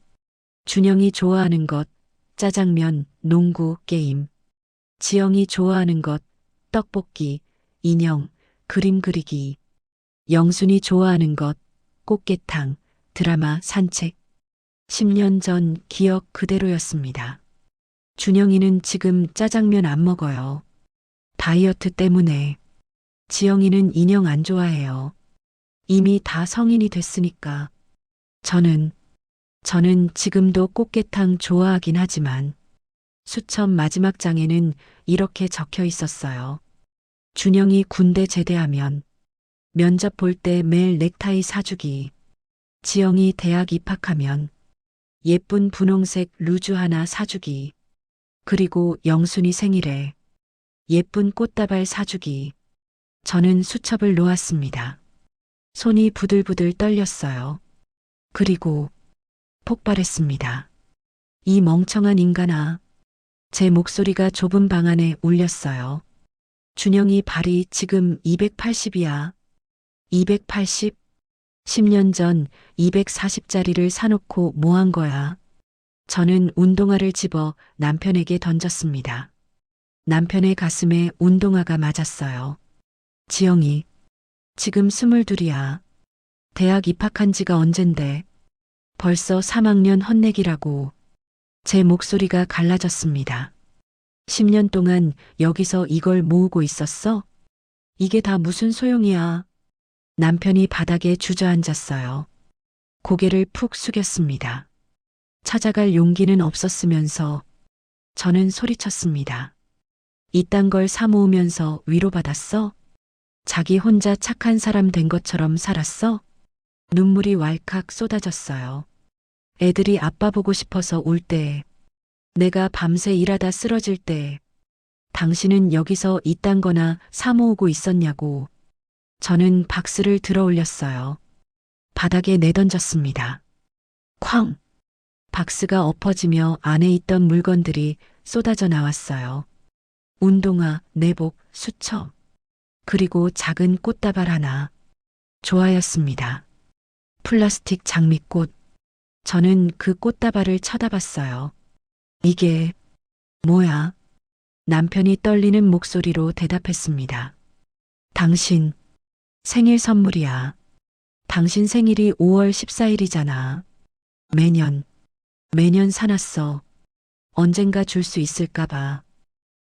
준영이 좋아하는 것, 짜장면, 농구, 게임. 지영이 좋아하는 것, 떡볶이, 인형, 그림 그리기. 영순이 좋아하는 것, 꽃게탕, 드라마, 산책. 10년 전 기억 그대로였습니다. 준영이는 지금 짜장면 안 먹어요. 다이어트 때문에. 지영이는 인형 안 좋아해요. 이미 다 성인이 됐으니까. 저는 지금도 꽃게탕 좋아하긴 하지만 수첩 마지막 장에는 이렇게 적혀 있었어요. 준영이 군대 제대하면 면접 볼 때 매일 넥타이 사주기. 지영이 대학 입학하면 예쁜 분홍색 루즈 하나 사주기. 그리고 영순이 생일에 예쁜 꽃다발 사주기. 저는 수첩을 놓았습니다. 손이 부들부들 떨렸어요. 그리고 폭발했습니다. 이 멍청한 인간아. 제 목소리가 좁은 방 안에 울렸어요. 준영이 발이 지금 280이야. 280? 10년 전 240짜리를 사놓고 뭐 한 거야? 저는 운동화를 집어 남편에게 던졌습니다. 남편의 가슴에 운동화가 맞았어요. 지영이, 지금 22이야. 대학 입학한 지가 언젠데. 벌써 3학년 헛내기라고. 제 목소리가 갈라졌습니다. 10년 동안 여기서 이걸 모으고 있었어? 이게 다 무슨 소용이야. 남편이 바닥에 주저앉았어요. 고개를 푹 숙였습니다. 찾아갈 용기는 없었으면서 저는 소리쳤습니다. 이딴 걸 사모으면서 위로받았어? 자기 혼자 착한 사람 된 것처럼 살았어? 눈물이 왈칵 쏟아졌어요. 애들이 아빠 보고 싶어서 울 때, 내가 밤새 일하다 쓰러질 때, 당신은 여기서 이딴 거나 사모으고 있었냐고. 저는 박스를 들어 올렸어요. 바닥에 내던졌습니다. 쾅! 박스가 엎어지며 안에 있던 물건들이 쏟아져 나왔어요. 운동화, 내복, 수첩, 그리고 작은 꽃다발 하나. 좋아였습니다. 플라스틱 장미꽃. 저는 그 꽃다발을 쳐다봤어요. 이게 뭐야? 남편이 떨리는 목소리로 대답했습니다. 당신 생일 선물이야. 당신 생일이 5월 14일이잖아. 매년 사놨어. 언젠가 줄 수 있을까봐.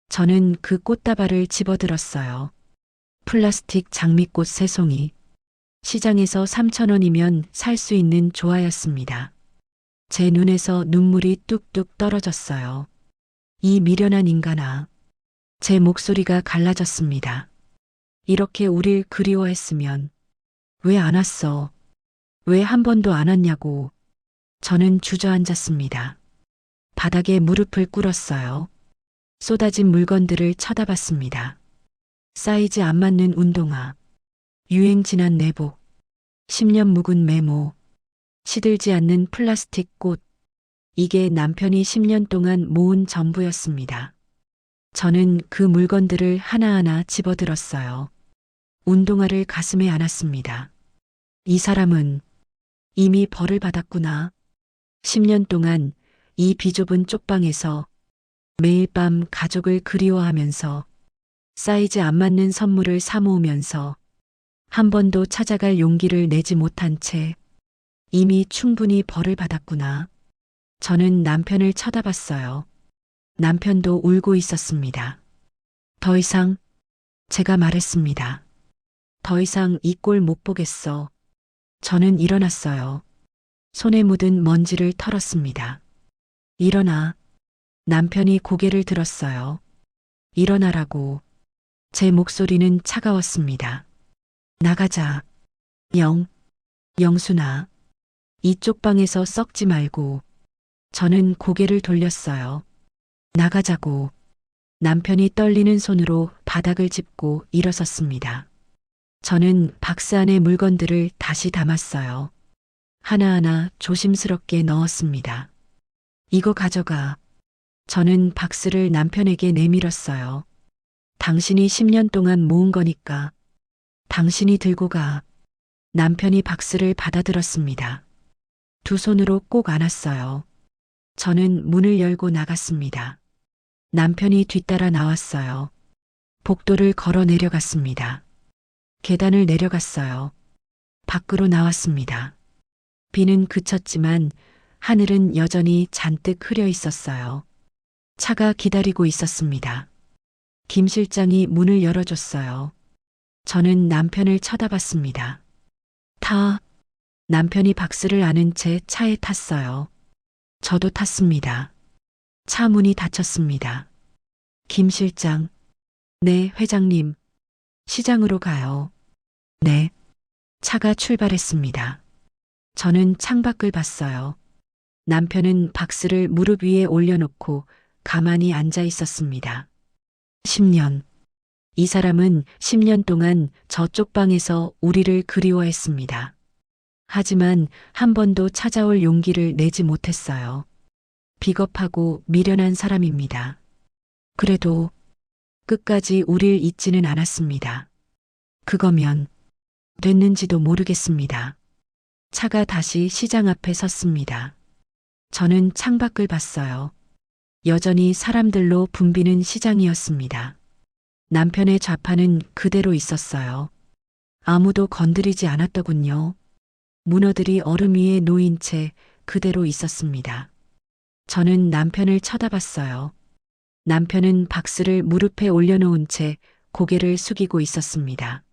저는 그 꽃다발을 집어들었어요. 플라스틱 장미꽃 3송이. 시장에서 3,000원이면 살 수 있는 조화였습니다. 제 눈에서 눈물이 뚝뚝 떨어졌어요. 이 미련한 인간아. 제 목소리가 갈라졌습니다. 이렇게 우릴 그리워했으면 왜 안 왔어? 왜 한 번도 안 왔냐고. 저는 주저앉았습니다. 바닥에 무릎을 꿇었어요. 쏟아진 물건들을 쳐다봤습니다. 사이즈 안 맞는 운동화, 유행 지난 내복, 10년 묵은 메모, 시들지 않는 플라스틱 꽃. 이게 남편이 10년 동안 모은 전부였습니다. 저는 그 물건들을 하나하나 집어들었어요. 운동화를 가슴에 안았습니다. 이 사람은 이미 벌을 받았구나. 10년 동안 이 비좁은 쪽방에서 매일 밤 가족을 그리워하면서 사이즈 안 맞는 선물을 사모으면서 한 번도 찾아갈 용기를 내지 못한 채 이미 충분히 벌을 받았구나. 저는 남편을 쳐다봤어요. 남편도 울고 있었습니다. 더 이상, 제가 말했습니다. 더 이상 이 꼴 못 보겠어. 저는 일어났어요. 손에 묻은 먼지를 털었습니다. 일어나. 남편이 고개를 들었어요. 일어나라고. 제 목소리는 차가웠습니다. 나가자. 영순아. 이쪽 방에서 썩지 말고. 저는 고개를 돌렸어요. 나가자고. 남편이 떨리는 손으로 바닥을 짚고 일어섰습니다. 저는 박스 안에 물건들을 다시 담았어요. 하나하나 조심스럽게 넣었습니다. 이거 가져가. 저는 박스를 남편에게 내밀었어요. 당신이 10년 동안 모은 거니까. 당신이 들고 가. 남편이 박스를 받아들었습니다. 두 손으로 꼭 안았어요. 저는 문을 열고 나갔습니다. 남편이 뒤따라 나왔어요. 복도를 걸어 내려갔습니다. 계단을 내려갔어요. 밖으로 나왔습니다. 비는 그쳤지만 하늘은 여전히 잔뜩 흐려 있었어요. 차가 기다리고 있었습니다. 김 실장이 문을 열어줬어요. 저는 남편을 쳐다봤습니다. 남편이 박스를 안은 채 차에 탔어요. 저도 탔습니다. 차 문이 닫혔습니다. 김 실장. 네, 회장님. 시장으로 가요. 네. 차가 출발했습니다. 저는 창밖을 봤어요. 남편은 박스를 무릎 위에 올려놓고 가만히 앉아 있었습니다. 10년. 이 사람은 10년 동안 저쪽 방에서 우리를 그리워했습니다. 하지만 한 번도 찾아올 용기를 내지 못했어요. 비겁하고 미련한 사람입니다. 그래도 끝까지 우릴 잊지는 않았습니다. 그거면 됐는지도 모르겠습니다. 차가 다시 시장 앞에 섰습니다. 저는 창밖을 봤어요. 여전히 사람들로 붐비는 시장이었습니다. 남편의 좌판은 그대로 있었어요. 아무도 건드리지 않았더군요. 문어들이 얼음 위에 놓인 채 그대로 있었습니다. 저는 남편을 쳐다봤어요. 남편은 박스를 무릎에 올려놓은 채 고개를 숙이고 있었습니다.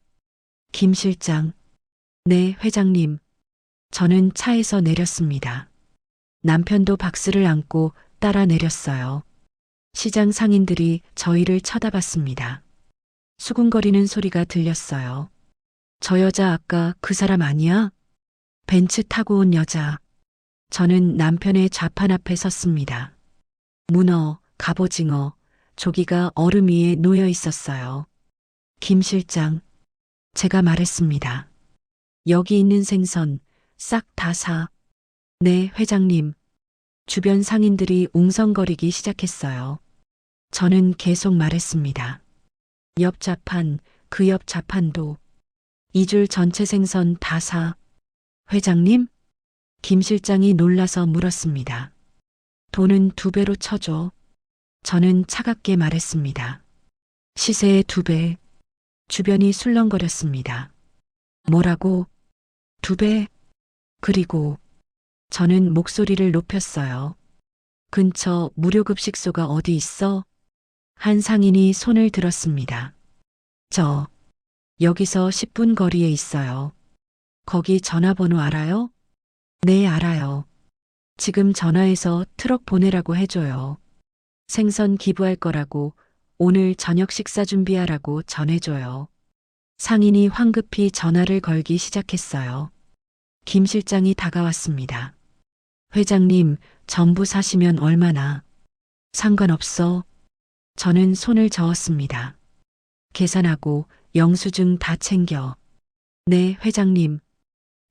김 실장. 네, 회장님. 저는 차에서 내렸습니다. 남편도 박스를 안고 따라 내렸어요. 시장 상인들이 저희를 쳐다봤습니다. 수군거리는 소리가 들렸어요. 저 여자 아까 그 사람 아니야? 벤츠 타고 온 여자. 저는 남편의 좌판 앞에 섰습니다. 문어, 갑오징어, 조기가 얼음 위에 놓여 있었어요. 김 실장. 제가 말했습니다. 여기 있는 생선 싹 다 사. 네, 회장님. 주변 상인들이 웅성거리기 시작했어요. 저는 계속 말했습니다. 옆 좌판, 그 옆 좌판도. 이 줄 전체 생선 다 사. 회장님? 김 실장이 놀라서 물었습니다. 돈은 2배로 쳐줘. 저는 차갑게 말했습니다. 시세의 2배. 주변이 술렁거렸습니다. 뭐라고? 2배? 그리고 저는 목소리를 높였어요. 근처 무료급식소가 어디 있어? 한 상인이 손을 들었습니다. 여기서 10분 거리에 있어요. 거기 전화번호 알아요? 네, 알아요. 지금 전화해서 트럭 보내라고 해줘요. 생선 기부할 거라고 오늘 저녁 식사 준비하라고 전해줘요. 상인이 황급히 전화를 걸기 시작했어요. 김 실장이 다가왔습니다. 회장님, 전부 사시면 얼마나? 상관없어. 저는 손을 저었습니다. 계산하고 영수증 다 챙겨. 네, 회장님.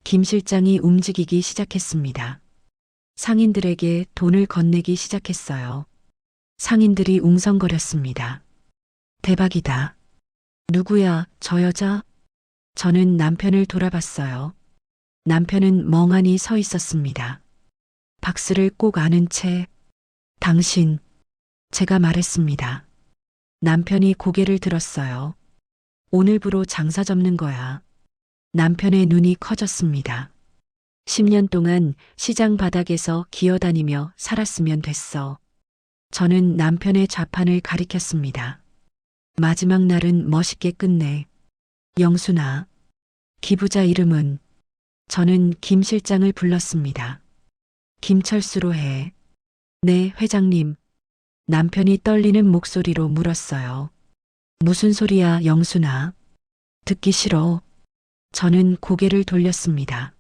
김 실장이 움직이기 시작했습니다. 상인들에게 돈을 건네기 시작했어요. 상인들이 웅성거렸습니다. 대박이다. 누구야, 저 여자? 저는 남편을 돌아봤어요. 남편은 멍하니 서 있었습니다. 박스를 꼭 안은 채, 당신, 제가 말했습니다. 남편이 고개를 들었어요. 오늘부로 장사 접는 거야. 남편의 눈이 커졌습니다. 10년 동안 시장 바닥에서 기어다니며 살았으면 됐어. 저는 남편의 좌판을 가리켰습니다. 마지막 날은 멋있게 끝내. 영순아. 기부자 이름은? 저는 김 실장을 불렀습니다. 김철수로 해. 네, 회장님. 남편이 떨리는 목소리로 물었어요. 무슨 소리야, 영순아? 듣기 싫어. 저는 고개를 돌렸습니다.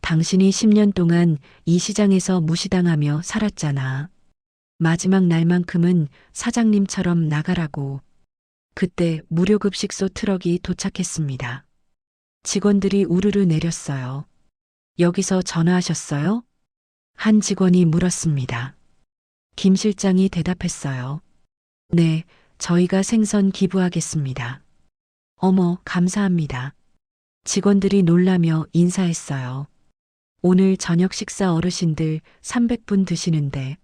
당신이 10년 동안 이 시장에서 무시당하며 살았잖아. 마지막 날만큼은 사장님처럼 나가라고. 그때 무료급식소 트럭이 도착했습니다. 직원들이 우르르 내렸어요. 여기서 전화하셨어요? 한 직원이 물었습니다. 김 실장이 대답했어요. 네, 저희가 생선 기부하겠습니다. 어머, 감사합니다. 직원들이 놀라며 인사했어요. 오늘 저녁 식사 어르신들 300분 드시는데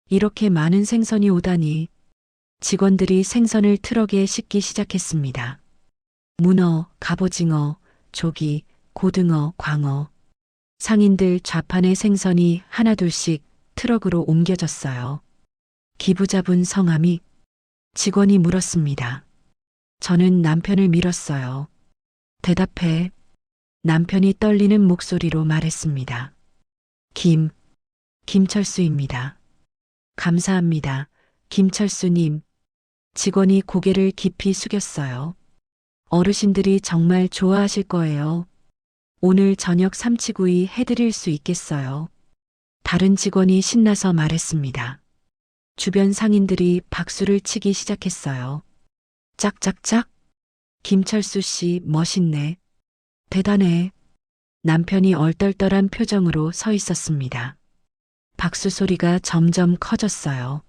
이렇게 많은 생선이 오다니. 직원들이 생선을 트럭에 싣기 시작했습니다. 문어, 갑오징어, 조기, 고등어, 광어. 상인들 좌판의 생선이 하나둘씩 트럭으로 옮겨졌어요. 기부잡은 성함이. 직원이 물었습니다. 저는 남편을 밀었어요. 대답해. 남편이 떨리는 목소리로 말했습니다. 김철수입니다. 감사합니다. 김철수님. 직원이 고개를 깊이 숙였어요. 어르신들이 정말 좋아하실 거예요. 오늘 저녁 삼치구이 해드릴 수 있겠어요. 다른 직원이 신나서 말했습니다. 주변 상인들이 박수를 치기 시작했어요. 짝짝짝. 김철수 씨 멋있네. 대단해. 남편이 얼떨떨한 표정으로 서 있었습니다. 박수 소리가 점점 커졌어요.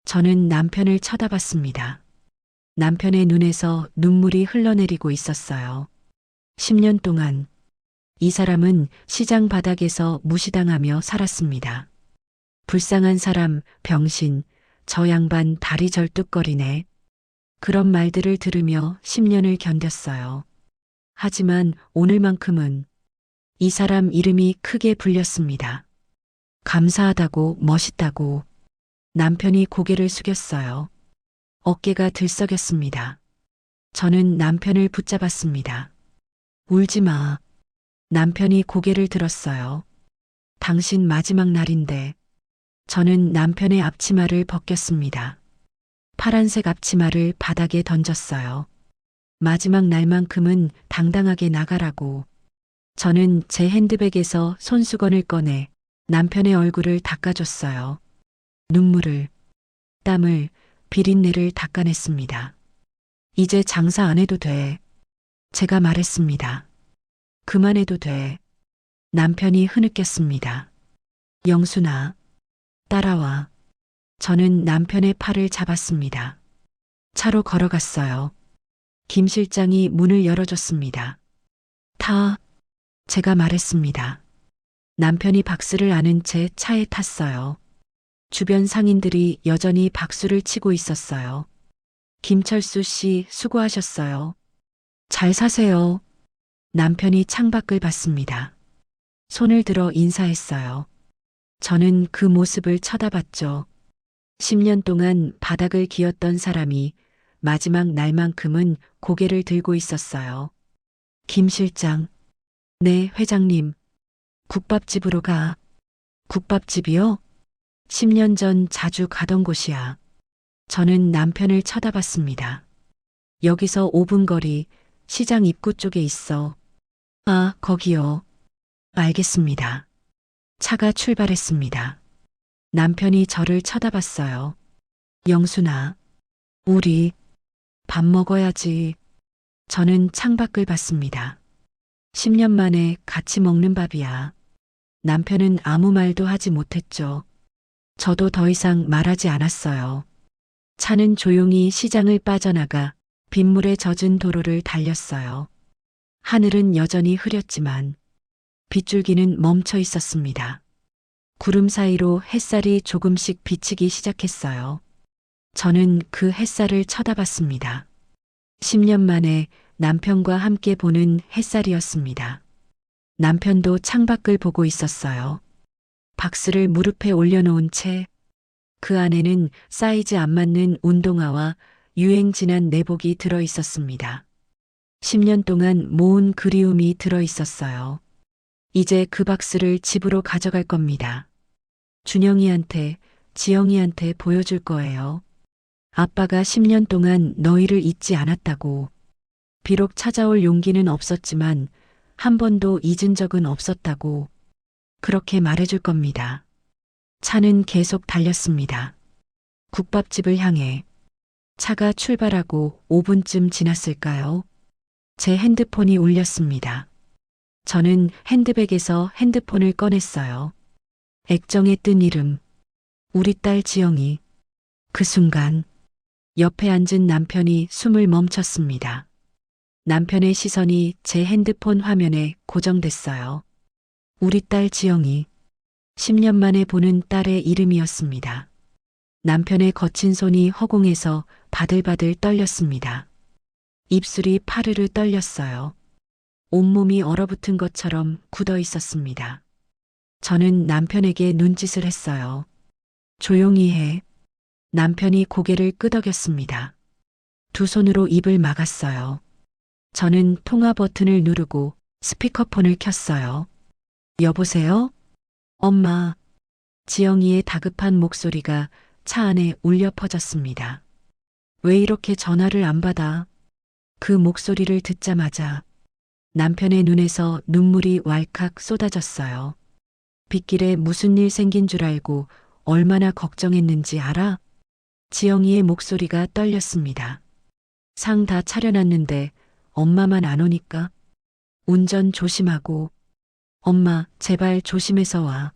저는 남편을 쳐다봤습니다. 남편의 눈에서 눈물이 흘러내리고 있었어요. 10년 동안 이 사람은 시장 바닥에서 무시당하며 살았습니다. 불쌍한 사람, 병신, 저 양반 다리 절뚝거리네. 그런 말들을 들으며 10년을 견뎠어요. 하지만 오늘만큼은 이 사람 이름이 크게 불렸습니다. 감사하다고, 멋있다고. 남편이 고개를 숙였어요. 어깨가 들썩였습니다. 저는 남편을 붙잡았습니다. 울지 마. 남편이 고개를 들었어요. 당신 마지막 날인데. 저는 남편의 앞치마를 벗겼습니다. 파란색 앞치마를 바닥에 던졌어요. 마지막 날만큼은 당당하게 나가라고. 저는 제 핸드백에서 손수건을 꺼내 남편의 얼굴을 닦아줬어요. 눈물을, 땀을, 비린내를 닦아냈습니다. 이제 장사 안 해도 돼. 제가 말했습니다. 그만해도 돼. 남편이 흐느꼈습니다. 영순아, 따라와. 저는 남편의 팔을 잡았습니다. 차로 걸어갔어요. 김 실장이 문을 열어줬습니다. 제가 말했습니다. 남편이 박스를 안은 채 차에 탔어요. 주변 상인들이 여전히 박수를 치고 있었어요. 김철수 씨 수고하셨어요. 잘 사세요. 남편이 창밖을 봤습니다. 손을 들어 인사했어요. 저는 그 모습을 쳐다봤죠. 10년 동안 바닥을 기었던 사람이 마지막 날만큼은 고개를 들고 있었어요. 김 실장. 네, 회장님. 국밥집으로 가. 국밥집이요? 10년 전 자주 가던 곳이야. 저는 남편을 쳐다봤습니다. 여기서 5분 거리, 시장 입구 쪽에 있어. 아, 거기요. 알겠습니다. 차가 출발했습니다. 남편이 저를 쳐다봤어요. 영순아, 우리 밥 먹어야지. 저는 창밖을 봤습니다. 10년 만에 같이 먹는 밥이야. 남편은 아무 말도 하지 못했죠. 저도 더 이상 말하지 않았어요. 차는 조용히 시장을 빠져나가 빗물에 젖은 도로를 달렸어요. 하늘은 여전히 흐렸지만 빗줄기는 멈춰 있었습니다. 구름 사이로 햇살이 조금씩 비치기 시작했어요. 저는 그 햇살을 쳐다봤습니다. 10년 만에 남편과 함께 보는 햇살이었습니다. 남편도 창밖을 보고 있었어요. 박스를 무릎에 올려놓은 채 그 안에는 사이즈 안 맞는 운동화와 유행 지난 내복이 들어 있었습니다. 10년 동안 모은 그리움이 들어 있었어요. 이제 그 박스를 집으로 가져갈 겁니다. 준영이한테, 지영이한테 보여줄 거예요. 아빠가 10년 동안 너희를 잊지 않았다고. 비록 찾아올 용기는 없었지만 한 번도 잊은 적은 없었다고. 그렇게 말해줄 겁니다. 차는 계속 달렸습니다. 국밥집을 향해. 차가 출발하고 5분쯤 지났을까요? 제 핸드폰이 울렸습니다. 저는 핸드백에서 핸드폰을 꺼냈어요. 액정에 뜬 이름. 우리 딸 지영이. 그 순간 옆에 앉은 남편이 숨을 멈췄습니다. 남편의 시선이 제 핸드폰 화면에 고정됐어요. 우리 딸 지영이 10년 만에 보는 딸의 이름이었습니다. 남편의 거친 손이 허공에서 바들바들 떨렸습니다. 입술이 파르르 떨렸어요. 온몸이 얼어붙은 것처럼 굳어 있었습니다. 저는 남편에게 눈짓을 했어요. 조용히 해. 남편이 고개를 끄덕였습니다. 두 손으로 입을 막았어요. 저는 통화 버튼을 누르고 스피커폰을 켰어요. 여보세요? 엄마. 지영이의 다급한 목소리가 차 안에 울려 퍼졌습니다. 왜 이렇게 전화를 안 받아? 그 목소리를 듣자마자 남편의 눈에서 눈물이 왈칵 쏟아졌어요. 빗길에 무슨 일 생긴 줄 알고 얼마나 걱정했는지 알아? 지영이의 목소리가 떨렸습니다. 상 다 차려놨는데 엄마만 안 오니까? 운전 조심하고. 엄마, 제발 조심해서 와.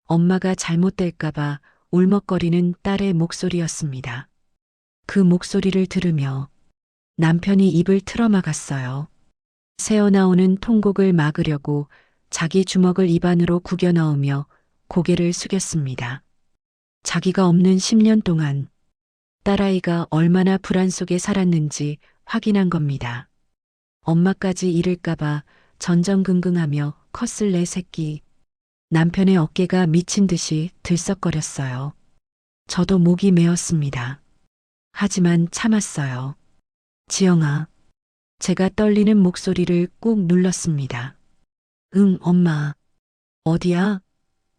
엄마가 잘못될까봐 울먹거리는 딸의 목소리였습니다. 그 목소리를 들으며 남편이 입을 틀어막았어요. 새어나오는 통곡을 막으려고 자기 주먹을 입안으로 구겨 넣으며 고개를 숙였습니다. 자기가 없는 10년 동안 딸아이가 얼마나 불안 속에 살았는지 확인한 겁니다. 엄마까지 잃을까봐 전전긍긍하며 컸을 내 새끼. 남편의 어깨가 미친 듯이 들썩거렸어요. 저도 목이 메었습니다. 하지만 참았어요. 지영아. 제가 떨리는 목소리를 꾹 눌렀습니다. 응, 엄마. 어디야?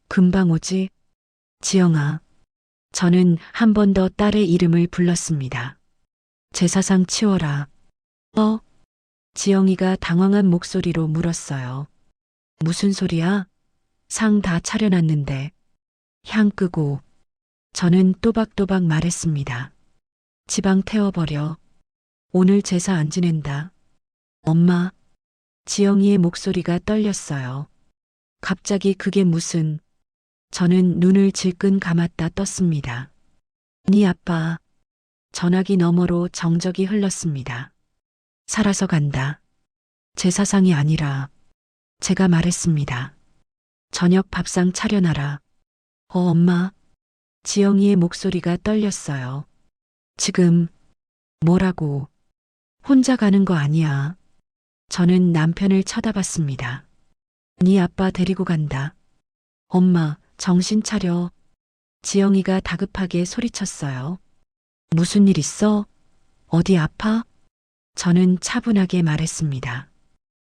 금방 오지? 지영아. 저는 한 번 더 딸의 이름을 불렀습니다. 제사상 치워라. 지영이가 당황한 목소리로 물었어요. 무슨 소리야? 상 다 차려놨는데. 향 끄고. 저는 또박또박 말했습니다. 지방 태워버려. 오늘 제사 안 지낸다. 엄마. 지영이의 목소리가 떨렸어요. 갑자기 그게 무슨. 저는 눈을 질끈 감았다 떴습니다. 네 아빠. 전화기 너머로 정적이 흘렀습니다. 살아서 간다. 제사상이 아니라. 제가 말했습니다. 저녁 밥상 차려놔라. 엄마. 지영이의 목소리가 떨렸어요. 지금. 뭐라고. 혼자 가는 거 아니야. 저는 남편을 쳐다봤습니다. 네 아빠 데리고 간다. 엄마, 정신 차려. 지영이가 다급하게 소리쳤어요. 무슨 일 있어? 어디 아파? 저는 차분하게 말했습니다.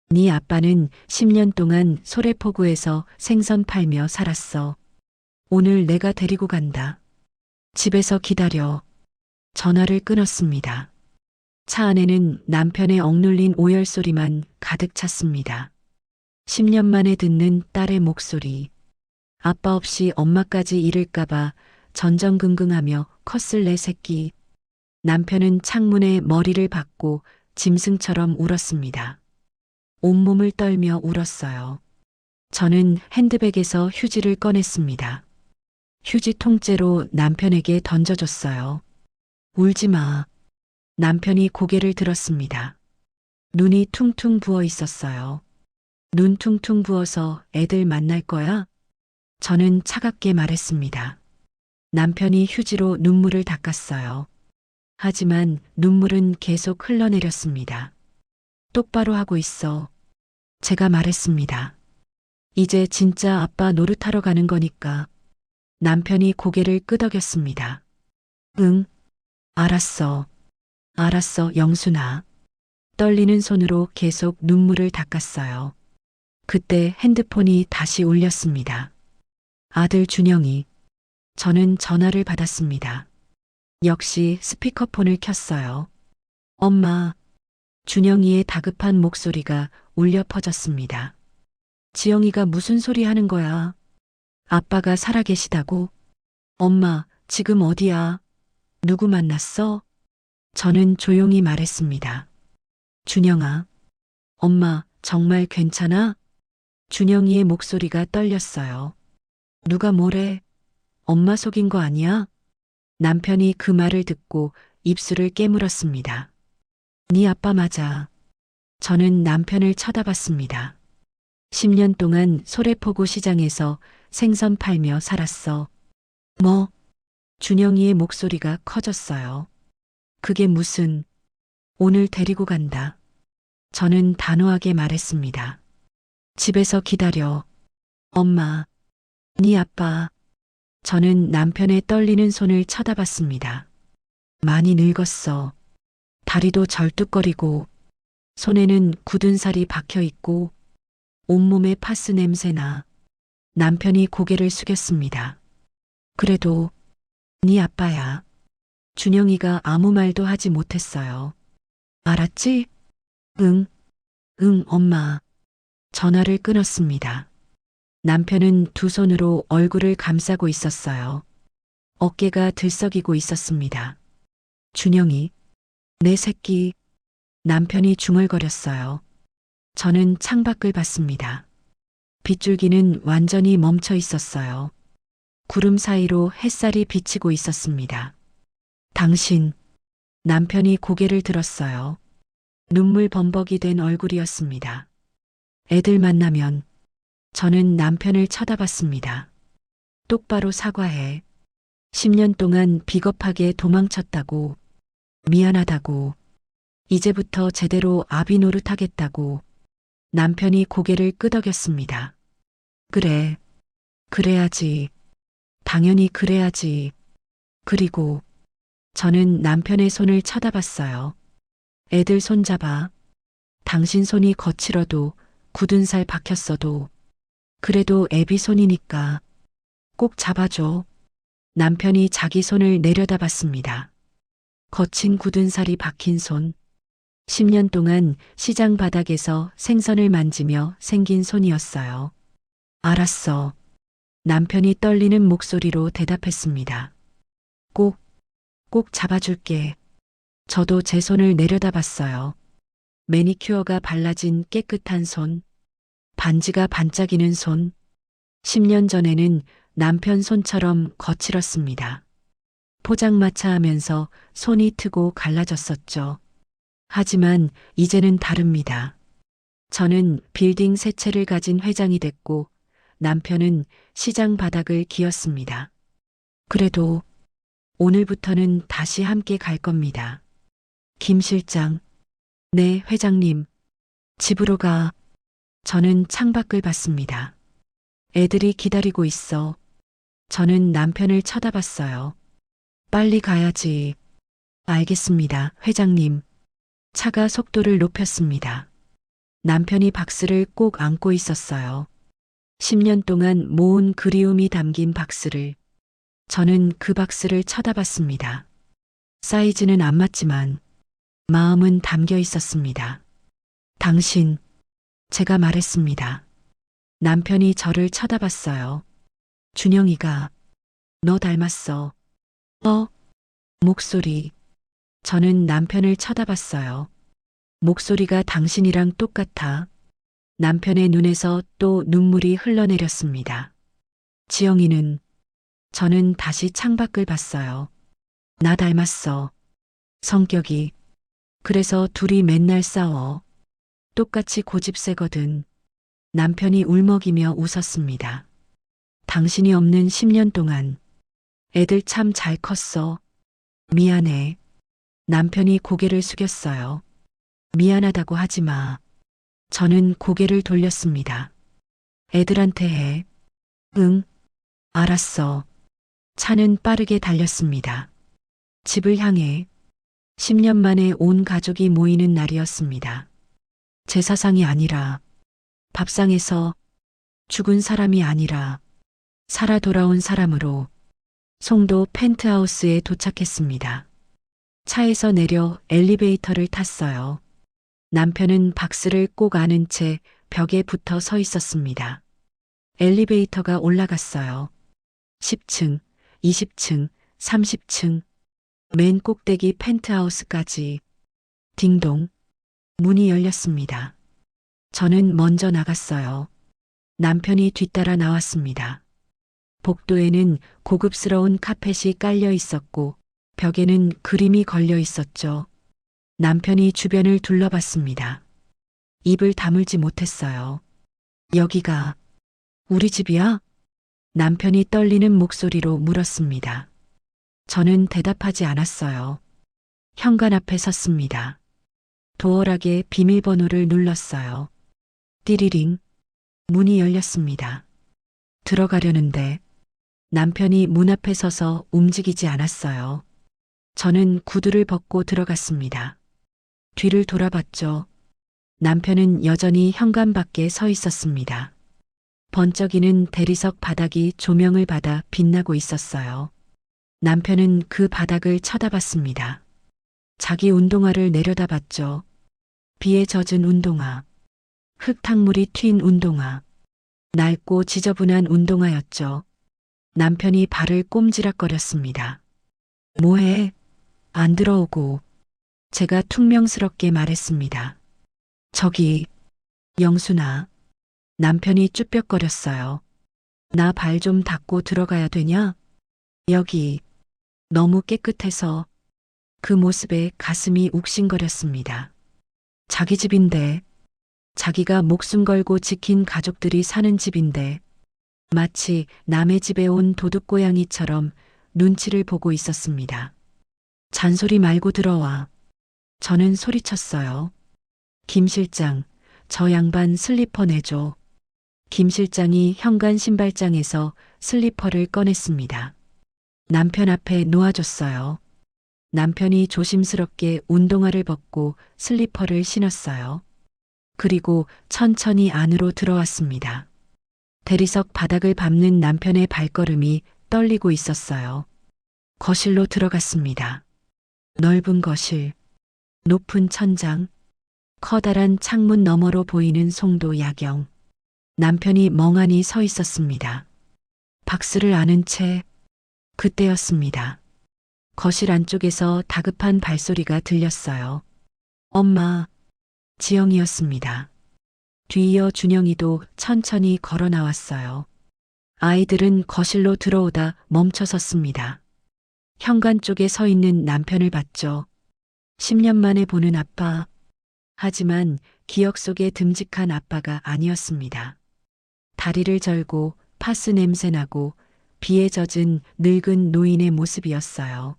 네 아빠는 10년 동안 소래포구에서 생선 팔며 살았어. 오늘 내가 데리고 간다. 집에서 기다려. 전화를 끊었습니다. 차 안에는 남편의 억눌린 오열 소리만 가득 찼습니다. 10년 만에 듣는 딸의 목소리. 아빠 없이 엄마까지 잃을까봐 전전긍긍하며 컸을 내 새끼. 남편은 창문에 머리를 박고 짐승처럼 울었습니다. 온몸을 떨며 울었어요. 저는 핸드백에서 휴지를 꺼냈습니다. 휴지 통째로 남편에게 던져줬어요. 울지 마. 남편이 고개를 들었습니다. 눈이 퉁퉁 부어 있었어요. 눈 퉁퉁 부어서 애들 만날 거야? 저는 차갑게 말했습니다. 남편이 휴지로 눈물을 닦았어요. 하지만 눈물은 계속 흘러내렸습니다. 똑바로 하고 있어. 제가 말했습니다. 이제 진짜 아빠 노릇하러 가는 거니까. 남편이 고개를 끄덕였습니다. 응, 알았어. 알았어, 영순아. 떨리는 손으로 계속 눈물을 닦았어요. 그때 핸드폰이 다시 울렸습니다. 아들 준영이. 저는 전화를 받았습니다. 역시 스피커폰을 켰어요. 엄마. 준영이의 다급한 목소리가 울려 퍼졌습니다. 지영이가 무슨 소리 하는 거야? 아빠가 살아계시다고? 엄마, 지금 어디야? 누구 만났어? 저는 조용히 말했습니다. 준영아. 엄마, 정말 괜찮아? 준영이의 목소리가 떨렸어요. 누가 뭐래? 엄마 속인 거 아니야? 남편이 그 말을 듣고 입술을 깨물었습니다. 네 아빠 맞아. 저는 남편을 쳐다봤습니다. 10년 동안 소래포구 시장에서 생선 팔며 살았어. 뭐? 준영이의 목소리가 커졌어요. 그게 무슨, 오늘 데리고 간다. 저는 단호하게 말했습니다. 집에서 기다려. 엄마, 네 아빠. 저는 남편의 떨리는 손을 쳐다봤습니다. 많이 늙었어. 다리도 절뚝거리고, 손에는 굳은 살이 박혀 있고, 온몸에 파스 냄새나. 남편이 고개를 숙였습니다. 그래도 네 아빠야. 준영이가 아무 말도 하지 못했어요. 알았지? 응, 엄마. 전화를 끊었습니다. 남편은 두 손으로 얼굴을 감싸고 있었어요. 어깨가 들썩이고 있었습니다. 준영이, 내 새끼. 남편이 중얼거렸어요. 저는 창밖을 봤습니다. 빗줄기는 완전히 멈춰 있었어요. 구름 사이로 햇살이 비치고 있었습니다. 당신, 남편이 고개를 들었어요. 눈물 범벅이 된 얼굴이었습니다. 애들 만나면 저는 남편을 쳐다봤습니다. 똑바로 사과해. 10년 동안 비겁하게 도망쳤다고, 미안하다고, 이제부터 제대로 아비 노릇하겠다고. 남편이 고개를 끄덕였습니다. 그래, 그래야지. 당연히 그래야지. 그리고 저는 남편의 손을 쳐다봤어요. 애들 손잡아. 당신 손이 거칠어도 굳은 살 박혔어도 그래도 애비 손이니까 꼭 잡아줘. 남편이 자기 손을 내려다봤습니다. 거친 굳은 살이 박힌 손. 10년 동안 시장 바닥에서 생선을 만지며 생긴 손이었어요. 알았어. 남편이 떨리는 목소리로 대답했습니다. 꼭 잡아줄게. 저도 제 손을 내려다봤어요. 매니큐어가 발라진 깨끗한 손, 반지가 반짝이는 손. 10년 전에는 남편 손처럼 거칠었습니다. 포장마차 하면서 손이 트고 갈라졌었죠. 하지만 이제는 다릅니다. 저는 빌딩 세 채를 가진 회장이 됐고 남편은 시장 바닥을 기었습니다. 그래도 오늘부터는 다시 함께 갈 겁니다. 김 실장. 네, 회장님. 집으로 가. 저는 창밖을 봤습니다. 애들이 기다리고 있어. 저는 남편을 쳐다봤어요. 빨리 가야지. 알겠습니다, 회장님. 차가 속도를 높였습니다. 남편이 박스를 꼭 안고 있었어요. 10년 동안 모은 그리움이 담긴 박스를. 저는 그 박스를 쳐다봤습니다. 사이즈는 안 맞지만 마음은 담겨 있었습니다. 당신, 제가 말했습니다. 남편이 저를 쳐다봤어요. 준영이가 너 닮았어. 목소리. 저는 남편을 쳐다봤어요. 목소리가 당신이랑 똑같아. 남편의 눈에서 또 눈물이 흘러내렸습니다. 지영이는. 저는 다시 창밖을 봤어요. 나 닮았어. 성격이. 그래서 둘이 맨날 싸워. 똑같이 고집세거든. 남편이 울먹이며 웃었습니다. 당신이 없는 10년 동안 애들 참 잘 컸어. 미안해. 남편이 고개를 숙였어요. 미안하다고 하지 마. 저는 고개를 돌렸습니다. 애들한테 해. 응, 알았어. 차는 빠르게 달렸습니다. 집을 향해. 10년 만에 온 가족이 모이는 날이었습니다. 제사상이 아니라 밥상에서 죽은 사람이 아니라 살아 돌아온 사람으로 송도 펜트하우스에 도착했습니다. 차에서 내려 엘리베이터를 탔어요. 남편은 박스를 꼭 안은 채 벽에 붙어 서 있었습니다. 엘리베이터가 올라갔어요. 10층, 20층, 30층, 맨 꼭대기 펜트하우스까지. 딩동. 문이 열렸습니다. 저는 먼저 나갔어요. 남편이 뒤따라 나왔습니다. 복도에는 고급스러운 카펫이 깔려 있었고 벽에는 그림이 걸려 있었죠. 남편이 주변을 둘러봤습니다. 입을 다물지 못했어요. 여기가 우리 집이야? 남편이 떨리는 목소리로 물었습니다. 저는 대답하지 않았어요. 현관 앞에 섰습니다. 도어락에 비밀번호를 눌렀어요. 띠리링. 문이 열렸습니다. 들어가려는데 남편이 문 앞에 서서 움직이지 않았어요. 저는 구두를 벗고 들어갔습니다. 뒤를 돌아봤죠. 남편은 여전히 현관 밖에 서 있었습니다. 번쩍이는 대리석 바닥이 조명을 받아 빛나고 있었어요. 남편은 그 바닥을 쳐다봤습니다. 자기 운동화를 내려다봤죠. 비에 젖은 운동화. 흙탕물이 튄 운동화. 낡고 지저분한 운동화였죠. 남편이 발을 꼼지락거렸습니다. 뭐해? 안 들어오고. 제가 퉁명스럽게 말했습니다. 저기, 영순아. 남편이 쭈뼛거렸어요. 나 발 좀 닦고 들어가야 되냐? 여기, 너무 깨끗해서. 그 모습에 가슴이 욱신거렸습니다. 자기 집인데, 자기가 목숨 걸고 지킨 가족들이 사는 집인데, 마치 남의 집에 온 도둑고양이처럼 눈치를 보고 있었습니다. 잔소리 말고 들어와. 저는 소리쳤어요. 김 실장, 저 양반 슬리퍼 내줘. 김 실장이 현관 신발장에서 슬리퍼를 꺼냈습니다. 남편 앞에 놓아줬어요. 남편이 조심스럽게 운동화를 벗고 슬리퍼를 신었어요. 그리고 천천히 안으로 들어왔습니다. 대리석 바닥을 밟는 남편의 발걸음이 떨리고 있었어요. 거실로 들어갔습니다. 넓은 거실, 높은 천장, 커다란 창문 너머로 보이는 송도 야경. 남편이 멍하니 서 있었습니다. 박스를 안은 채 그때였습니다. 거실 안쪽에서 다급한 발소리가 들렸어요. 엄마, 지영이었습니다. 뒤이어 준영이도 천천히 걸어 나왔어요. 아이들은 거실로 들어오다 멈춰 섰습니다. 현관 쪽에 서 있는 남편을 봤죠. 10년 만에 보는 아빠. 하지만 기억 속에 듬직한 아빠가 아니었습니다. 다리를 절고 파스 냄새 나고 비에 젖은 늙은 노인의 모습이었어요.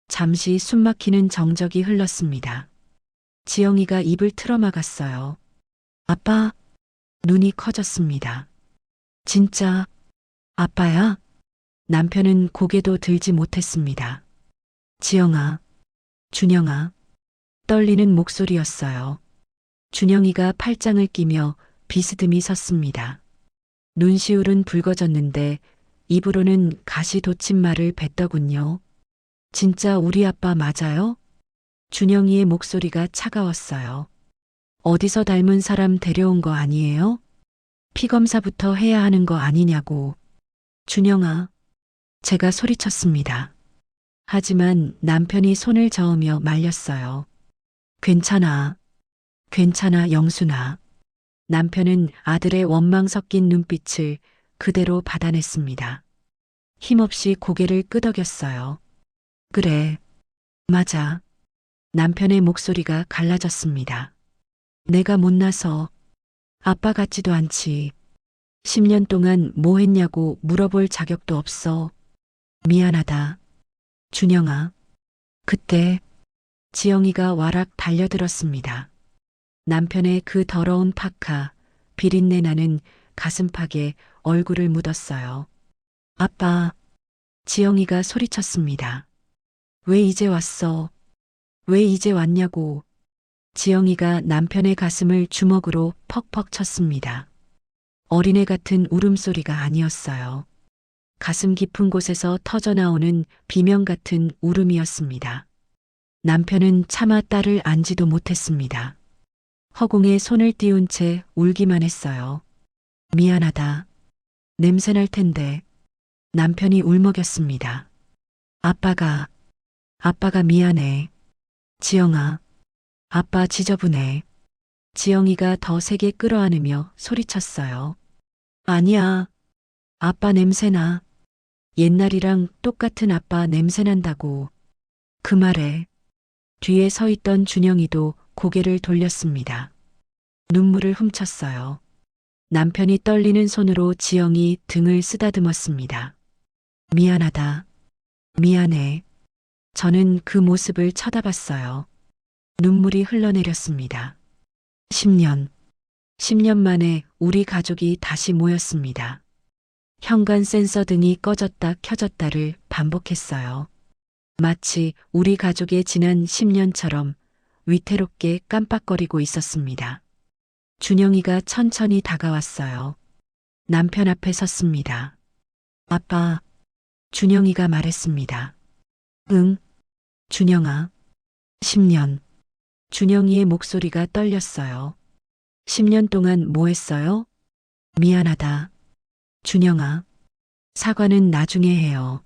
잠시 숨막히는 정적이 흘렀습니다. 지영이가 입을 틀어막았어요. 아빠, 눈이 커졌습니다. 진짜 아빠야? 남편은 고개도 들지 못했습니다. 지영아, 준영아, 떨리는 목소리였어요. 준영이가 팔짱을 끼며 비스듬히 섰습니다. 눈시울은 붉어졌는데 입으로는 가시 돋친 말을 뱉더군요. 진짜 우리 아빠 맞아요? 준영이의 목소리가 차가웠어요. 어디서 닮은 사람 데려온 거 아니에요? 피검사부터 해야 하는 거 아니냐고. 준영아, 제가 소리쳤습니다. 하지만 남편이 손을 저으며 말렸어요. 괜찮아. 괜찮아, 영순아. 남편은 아들의 원망 섞인 눈빛을 그대로 받아냈습니다. 힘없이 고개를 끄덕였어요. 그래, 맞아. 남편의 목소리가 갈라졌습니다. 내가 못나서 아빠 같지도 않지. 10년 동안 뭐 했냐고 물어볼 자격도 없어. 미안하다. 준영아. 그때 지영이가 와락 달려들었습니다. 남편의 그 더러운 파카, 비린내 나는 가슴팍에 얼굴을 묻었어요. 아빠. 지영이가 소리쳤습니다. 왜 이제 왔어? 왜 이제 왔냐고. 지영이가 남편의 가슴을 주먹으로 퍽퍽 쳤습니다. 어린애 같은 울음소리가 아니었어요. 가슴 깊은 곳에서 터져나오는 비명 같은 울음이었습니다. 남편은 차마 딸을 안지도 못했습니다. 허공에 손을 띄운 채 울기만 했어요. 미안하다. 냄새날 텐데. 남편이 울먹였습니다. 아빠가 미안해. 지영아, 아빠 지저분해. 지영이가 더 세게 끌어안으며 소리쳤어요. 아니야. 아빠 냄새나. 옛날이랑 똑같은 아빠 냄새난다고. 그 말에 뒤에 서 있던 준영이도 고개를 돌렸습니다. 눈물을 훔쳤어요. 남편이 떨리는 손으로 지영이 등을 쓰다듬었습니다. 미안하다. 미안해. 저는 그 모습을 쳐다봤어요. 눈물이 흘러내렸습니다. 10년. 10년 만에 우리 가족이 다시 모였습니다. 현관 센서 등이 꺼졌다 켜졌다를 반복했어요. 마치 우리 가족의 지난 10년처럼 위태롭게 깜빡거리고 있었습니다. 준영이가 천천히 다가왔어요. 남편 앞에 섰습니다. 아빠, 준영이가 말했습니다. 응, 준영아. 10년. 준영이의 목소리가 떨렸어요. 10년 동안 뭐 했어요? 미안하다. 준영아. 사과는 나중에 해요.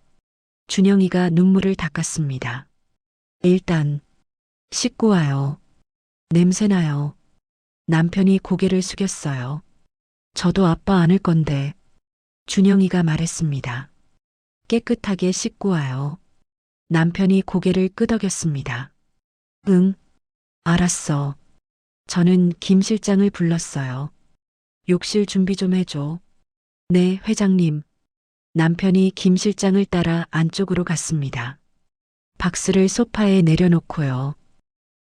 준영이가 눈물을 닦았습니다. 일단 씻고 와요. 냄새나요. 남편이 고개를 숙였어요. 저도 아빠 안을 건데. 준영이가 말했습니다. 깨끗하게 씻고 와요. 남편이 고개를 끄덕였습니다. 응, 알았어. 저는 김 실장을 불렀어요. 욕실 준비 좀 해줘. 네, 회장님. 남편이 김 실장을 따라 안쪽으로 갔습니다. 박스를 소파에 내려놓고요.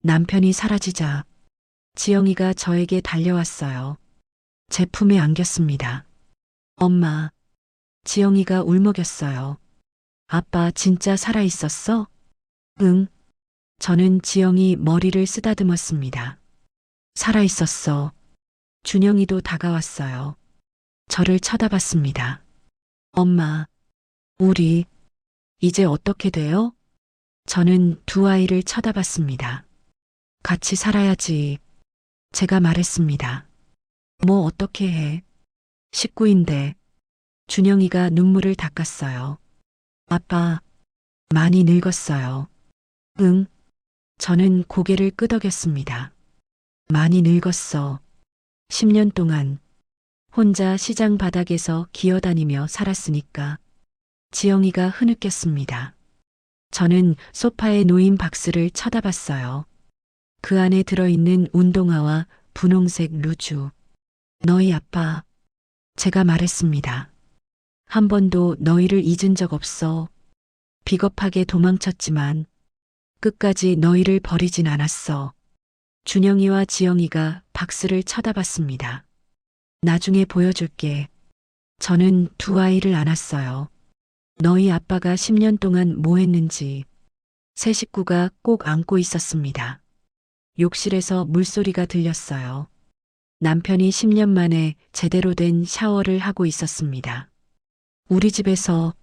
남편이 사라지자 지영이가 저에게 달려왔어요. 제 품에 안겼습니다. 엄마. 지영이가 울먹였어요. 아빠 진짜 살아있었어? 응. 저는 지영이 머리를 쓰다듬었습니다. 살아있었어. 준영이도 다가왔어요. 저를 쳐다봤습니다. 엄마, 우리 이제 어떻게 돼요? 저는 두 아이를 쳐다봤습니다. 같이 살아야지. 제가 말했습니다. 뭐 어떻게 해? 식구인데. 준영이가 눈물을 닦았어요. 아빠, 많이 늙었어요. 응. 저는 고개를 끄덕였습니다. 많이 늙었어. 10년 동안 혼자 시장 바닥에서 기어다니며 살았으니까. 지영이가 흐느꼈습니다. 저는 소파에 놓인 박스를 쳐다봤어요. 그 안에 들어있는 운동화와 분홍색 루즈. 너희 아빠. 제가 말했습니다. 한 번도 너희를 잊은 적 없어. 비겁하게 도망쳤지만 끝까지 너희를 버리진 않았어. 준영이와 지영이가 박스를 쳐다봤습니다. 나중에 보여줄게. 저는 두 아이를 안았어요. 너희 아빠가 10년 동안 뭐 했는지 세 식구가 꼭 안고 있었습니다. 욕실에서 물소리가 들렸어요. 남편이 10년 만에 제대로 된 샤워를 하고 있었습니다. 우리 집에서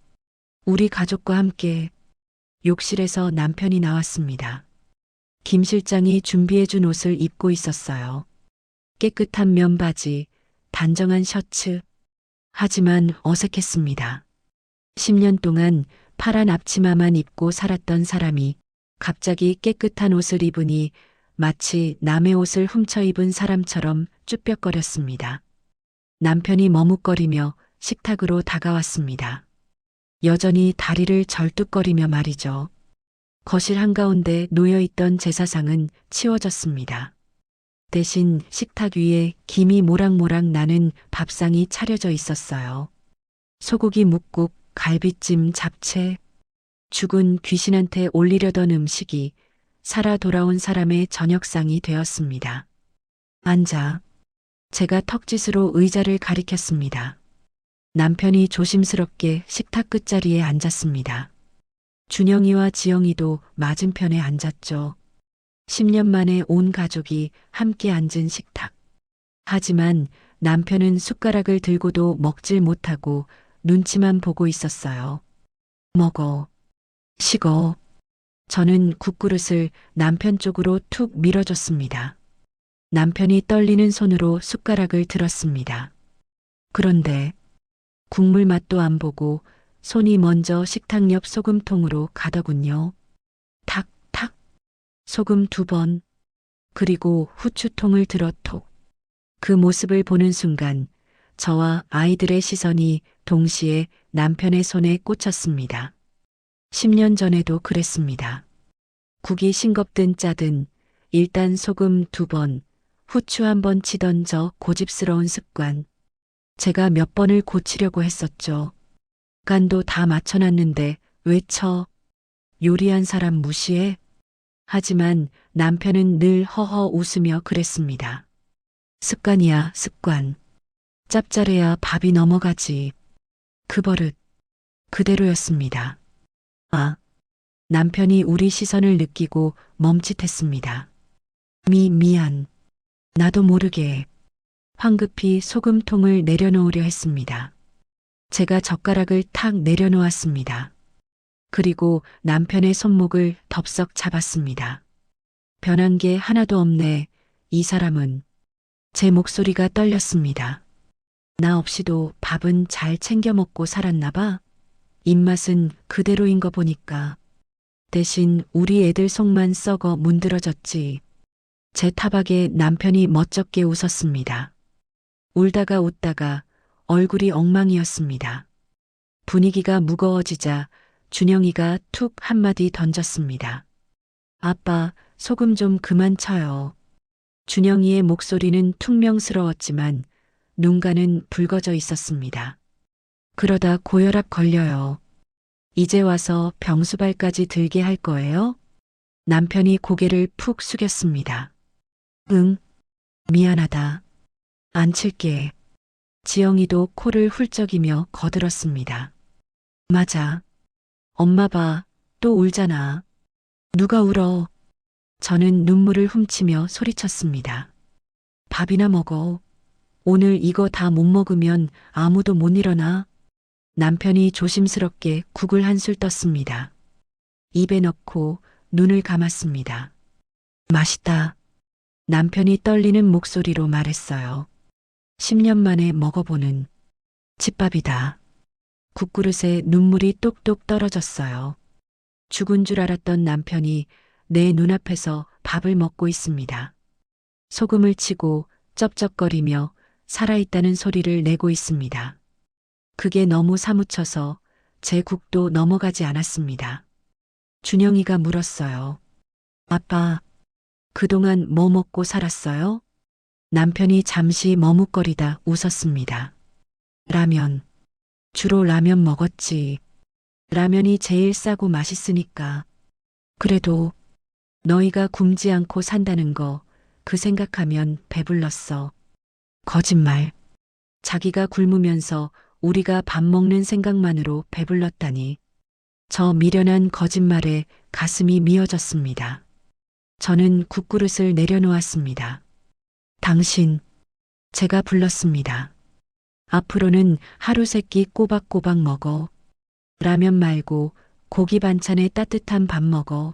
우리 가족과 함께 욕실에서 남편이 나왔습니다. 김 실장이 준비해준 옷을 입고 있었어요. 깨끗한 면바지, 단정한 셔츠. 하지만 어색했습니다. 10년 동안 파란 앞치마만 입고 살았던 사람이 갑자기 깨끗한 옷을 입으니 마치 남의 옷을 훔쳐 입은 사람처럼 쭈뼛거렸습니다. 남편이 머뭇거리며 식탁으로 다가왔습니다. 여전히 다리를 절뚝거리며 말이죠. 거실 한가운데 놓여있던 제사상은 치워졌습니다. 대신 식탁 위에 김이 모락모락 나는 밥상이 차려져 있었어요. 소고기 묵국, 갈비찜, 잡채. 죽은 귀신한테 올리려던 음식이 살아 돌아온 사람의 저녁상이 되었습니다. 앉아. 제가 턱짓으로 의자를 가리켰습니다. 남편이 조심스럽게 식탁 끝자리에 앉았습니다. 준영이와 지영이도 맞은편에 앉았죠. 10년 만에 온 가족이 함께 앉은 식탁. 하지만 남편은 숟가락을 들고도 먹질 못하고 눈치만 보고 있었어요. 먹어. 식어. 저는 국그릇을 남편 쪽으로 툭 밀어줬습니다. 남편이 떨리는 손으로 숟가락을 들었습니다. 그런데 국물 맛도 안 보고 손이 먼저 식탁 옆 소금통으로 가더군요. 탁, 탁. 소금 2번. 그리고 후추통을 들어 톡. 그 모습을 보는 순간 저와 아이들의 시선이 동시에 남편의 손에 꽂혔습니다. 10년 전에도 그랬습니다. 국이 싱겁든 짜든 일단 소금 2번, 후추 1번 치던 저 고집스러운 습관. 제가 몇 번을 고치려고 했었죠. 간도 다 맞춰놨는데 왜 쳐? 요리한 사람 무시해? 하지만 남편은 늘 허허 웃으며 그랬습니다. 습관이야, 습관. 짭짤해야 밥이 넘어가지. 그 버릇, 그대로였습니다. 아, 남편이 우리 시선을 느끼고 멈칫했습니다. 미안. 나도 모르게 황급히 소금통을 내려놓으려 했습니다. 제가 젓가락을 탁 내려놓았습니다. 그리고 남편의 손목을 덥석 잡았습니다. 변한 게 하나도 없네. 이 사람은. 제 목소리가 떨렸습니다. 나 없이도 밥은 잘 챙겨 먹고 살았나 봐. 입맛은 그대로인 거 보니까. 대신 우리 애들 속만 썩어 문드러졌지. 제 타박에 남편이 멋쩍게 웃었습니다. 울다가 웃다가 얼굴이 엉망이었습니다. 분위기가 무거워지자 준영이가 툭 한마디 던졌습니다. 아빠, 소금 좀 그만 쳐요. 준영이의 목소리는 퉁명스러웠지만 눈가는 붉어져 있었습니다. 그러다 고혈압 걸려요. 이제 와서 병수발까지 들게 할 거예요? 남편이 고개를 푹 숙였습니다. 응, 미안하다. 안 칠게. 지영이도 코를 훌쩍이며 거들었습니다. 맞아. 엄마 봐, 또 울잖아. 누가 울어? 저는 눈물을 훔치며 소리쳤습니다. 밥이나 먹어. 오늘 이거 다 못 먹으면 아무도 못 일어나. 남편이 조심스럽게 국을 한술 떴습니다. 입에 넣고 눈을 감았습니다. 맛있다. 남편이 떨리는 목소리로 말했어요. 10년 만에 먹어보는 집밥이다. 국그릇에 눈물이 똑똑 떨어졌어요. 죽은 줄 알았던 남편이 내 눈앞에서 밥을 먹고 있습니다. 소금을 치고 쩝쩝거리며 살아있다는 소리를 내고 있습니다. 그게 너무 사무쳐서 제 국도 넘어가지 않았습니다. 준영이가 물었어요. 아빠, 그동안 뭐 먹고 살았어요? 남편이 잠시 머뭇거리다 웃었습니다. 라면. 주로 라면 먹었지. 라면이 제일 싸고 맛있으니까. 그래도 너희가 굶지 않고 산다는 거 그 생각하면 배불렀어. 거짓말. 자기가 굶으면서 우리가 밥 먹는 생각만으로 배불렀다니. 저 미련한 거짓말에 가슴이 미어졌습니다. 저는 국그릇을 내려놓았습니다. 당신, 제가 불렀습니다. 앞으로는 하루 세끼 꼬박꼬박 먹어. 라면 말고 고기 반찬에 따뜻한 밥 먹어.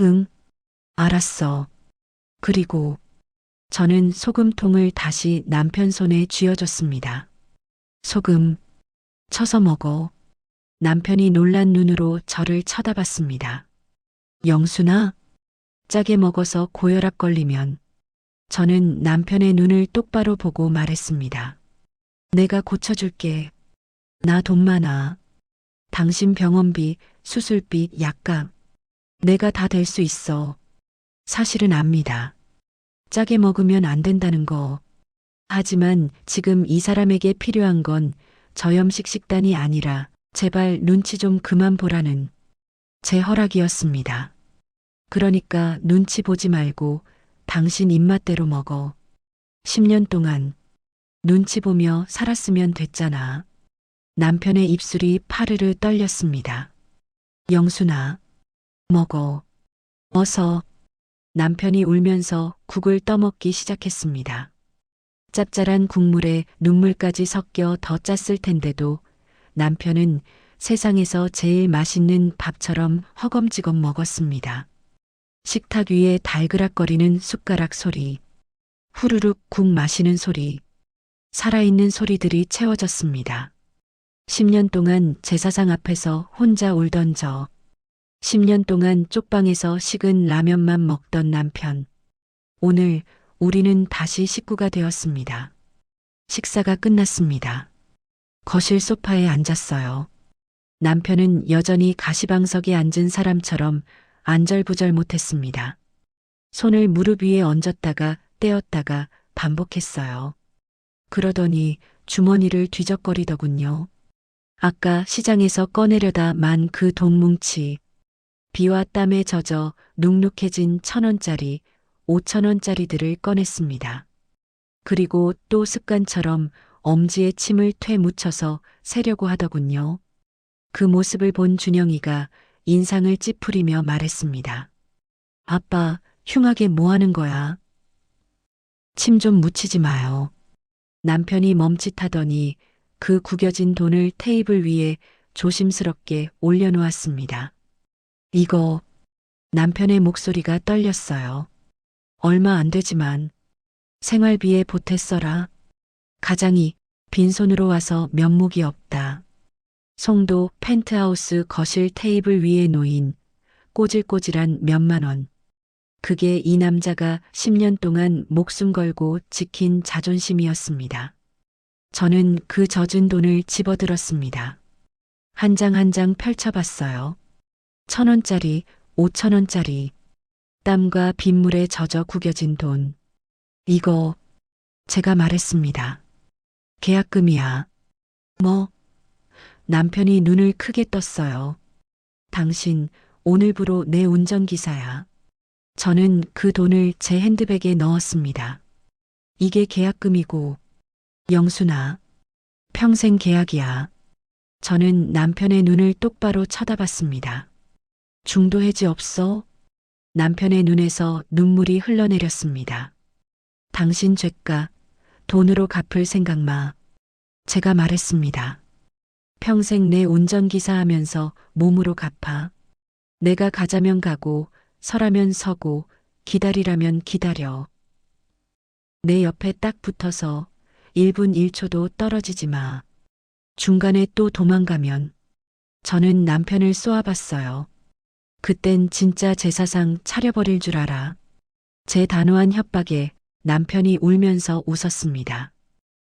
응, 알았어. 그리고 저는 소금통을 다시 남편 손에 쥐어줬습니다. 소금, 쳐서 먹어. 남편이 놀란 눈으로 저를 쳐다봤습니다. 영순아, 짜게 먹어서 고혈압 걸리면. 저는 남편의 눈을 똑바로 보고 말했습니다. 내가 고쳐줄게. 나 돈 많아. 당신 병원비, 수술비, 약값. 내가 다 댈 수 있어. 사실은 압니다. 짜게 먹으면 안 된다는 거. 하지만 지금 이 사람에게 필요한 건 저염식 식단이 아니라 제발 눈치 좀 그만 보라는 제 허락이었습니다. 그러니까 눈치 보지 말고 당신 입맛대로 먹어. 10년 동안 눈치 보며 살았으면 됐잖아. 남편의 입술이 파르르 떨렸습니다. 영순아, 먹어. 어서. 남편이 울면서 국을 떠먹기 시작했습니다. 짭짤한 국물에 눈물까지 섞여 더 짰을 텐데도 남편은 세상에서 제일 맛있는 밥처럼 허검지겁 먹었습니다. 식탁 위에 달그락거리는 숟가락 소리, 후루룩 국 마시는 소리, 살아있는 소리들이 채워졌습니다. 10년 동안 제사상 앞에서 혼자 울던 저, 10년 동안 쪽방에서 식은 라면만 먹던 남편. 오늘 우리는 다시 식구가 되었습니다. 식사가 끝났습니다. 거실 소파에 앉았어요. 남편은 여전히 가시방석에 앉은 사람처럼 안절부절 못했습니다. 손을 무릎 위에 얹었다가 떼었다가 반복했어요. 그러더니 주머니를 뒤적거리더군요. 아까 시장에서 꺼내려다 만 그 돈뭉치. 비와 땀에 젖어 눅눅해진 1,000원짜리, 5,000원짜리들을 꺼냈습니다. 그리고 또 습관처럼 엄지에 침을 퇴 묻혀서 세려고 하더군요. 그 모습을 본 준영이가 인상을 찌푸리며 말했습니다. 아빠, 흉하게 뭐 하는 거야? 침 좀 묻히지 마요. 남편이 멈칫하더니 그 구겨진 돈을 테이블 위에 조심스럽게 올려놓았습니다. 이거, 남편의 목소리가 떨렸어요. 얼마 안 되지만 생활비에 보탰어라. 가장이 빈손으로 와서 면목이 없다. 송도 펜트하우스 거실 테이블 위에 놓인 꼬질꼬질한 몇만 원. 그게 이 남자가 10년 동안 목숨 걸고 지킨 자존심이었습니다. 저는 그 젖은 돈을 집어들었습니다. 한 장 한 장 펼쳐봤어요. 1,000원짜리, 5,000원짜리. 땀과 빗물에 젖어 구겨진 돈. 이거, 제가 말했습니다. 계약금이야. 뭐? 남편이 눈을 크게 떴어요. 당신, 오늘부로 내 운전기사야. 저는 그 돈을 제 핸드백에 넣었습니다. 이게 계약금이고, 영순아, 평생 계약이야. 저는 남편의 눈을 똑바로 쳐다봤습니다. 중도 해지 없어? 남편의 눈에서 눈물이 흘러내렸습니다. 당신 죄가 돈으로 갚을 생각 마. 제가 말했습니다. 평생 내 운전기사 하면서 몸으로 갚아. 내가 가자면 가고, 서라면 서고, 기다리라면 기다려. 내 옆에 딱 붙어서 1분 1초도 떨어지지 마. 중간에 또 도망가면 저는 남편을 쏘아봤어요. 그땐 진짜 제 사상 차려버릴 줄 알아. 제 단호한 협박에 남편이 울면서 웃었습니다.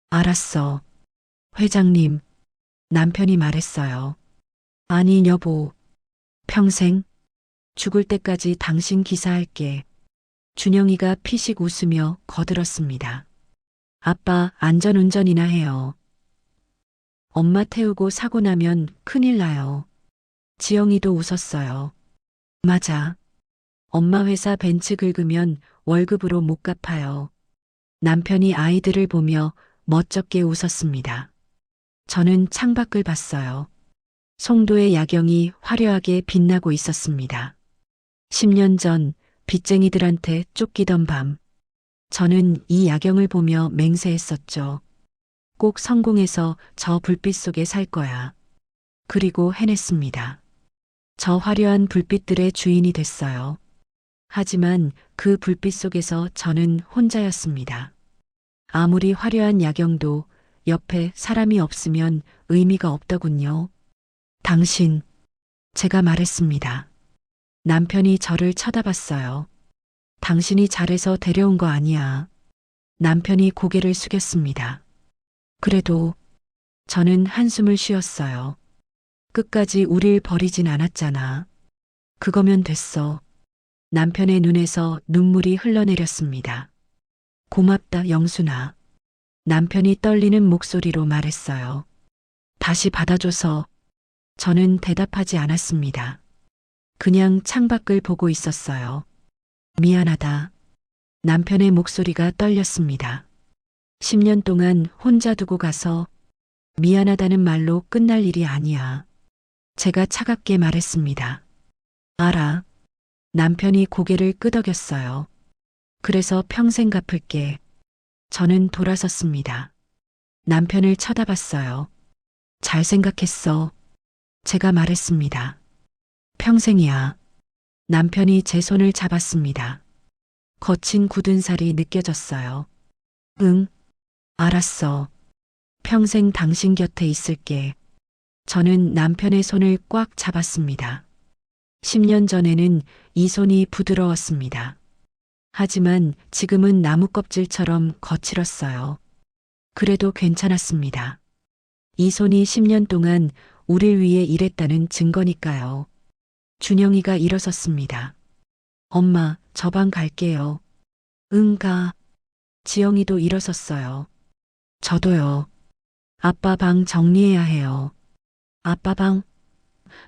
알았어. 회장님, 남편이 말했어요. 아니 여보, 평생 죽을 때까지 당신 기사할게. 준영이가 피식 웃으며 거들었습니다. 아빠 안전운전이나 해요. 엄마 태우고 사고 나면 큰일 나요. 지영이도 웃었어요. 맞아. 엄마 회사 벤츠 긁으면 월급으로 못 갚아요. 남편이 아이들을 보며 멋쩍게 웃었습니다. 저는 창밖을 봤어요. 송도의 야경이 화려하게 빛나고 있었습니다. 10년 전 빚쟁이들한테 쫓기던 밤, 저는 이 야경을 보며 맹세했었죠. 꼭 성공해서 저 불빛 속에 살 거야. 그리고 해냈습니다. 저 화려한 불빛들의 주인이 됐어요. 하지만 그 불빛 속에서 저는 혼자였습니다. 아무리 화려한 야경도 옆에 사람이 없으면 의미가 없더군요. 당신, 제가 말했습니다. 남편이 저를 쳐다봤어요. 당신이 잘해서 데려온 거 아니야. 남편이 고개를 숙였습니다. 그래도 저는 한숨을 쉬었어요. 끝까지 우릴 버리진 않았잖아. 그거면 됐어. 남편의 눈에서 눈물이 흘러내렸습니다. 고맙다, 영순아. 남편이 떨리는 목소리로 말했어요. 다시 받아줘서 저는 대답하지 않았습니다. 그냥 창밖을 보고 있었어요. 미안하다. 남편의 목소리가 떨렸습니다. 10년 동안 혼자 두고 가서 미안하다는 말로 끝날 일이 아니야. 제가 차갑게 말했습니다. 알아. 남편이 고개를 끄덕였어요. 그래서 평생 갚을게. 저는 돌아섰습니다. 남편을 쳐다봤어요. 잘 생각했어. 제가 말했습니다. 평생이야. 남편이 제 손을 잡았습니다. 거친 굳은 살이 느껴졌어요. 응, 알았어. 평생 당신 곁에 있을게. 저는 남편의 손을 꽉 잡았습니다. 10년 전에는 이 손이 부드러웠습니다. 하지만 지금은 나무 껍질처럼 거칠었어요. 그래도 괜찮았습니다. 이 손이 10년 동안 우릴 위해 일했다는 증거니까요. 준영이가 일어섰습니다. 엄마, 저 방 갈게요. 응, 가. 지영이도 일어섰어요. 저도요. 아빠 방 정리해야 해요. 아빠 방?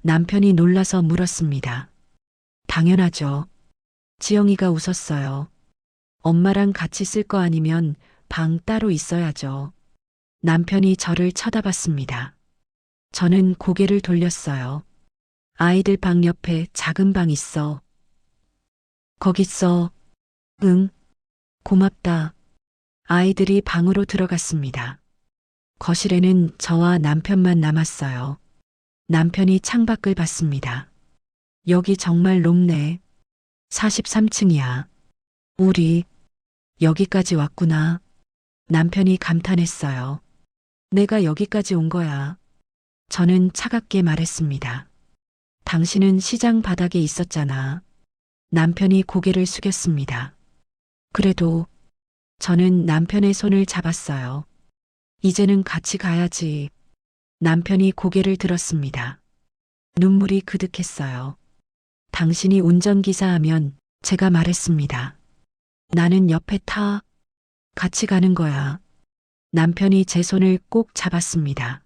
남편이 놀라서 물었습니다. 당연하죠. 지영이가 웃었어요. 엄마랑 같이 쓸 거 아니면 방 따로 있어야죠. 남편이 저를 쳐다봤습니다. 저는 고개를 돌렸어요. 아이들 방 옆에 작은 방 있어. 거기 있어. 응. 고맙다. 아이들이 방으로 들어갔습니다. 거실에는 저와 남편만 남았어요. 남편이 창밖을 봤습니다. 여기 정말 높네. 43층이야. 우리 여기까지 왔구나. 남편이 감탄했어요. 내가 여기까지 온 거야. 저는 차갑게 말했습니다. 당신은 시장 바닥에 있었잖아. 남편이 고개를 숙였습니다. 그래도 저는 남편의 손을 잡았어요. 이제는 같이 가야지. 남편이 고개를 들었습니다. 눈물이 그득했어요. 당신이 운전기사 하면 제가 말했습니다. 나는 옆에 타. 같이 가는 거야. 남편이 제 손을 꼭 잡았습니다.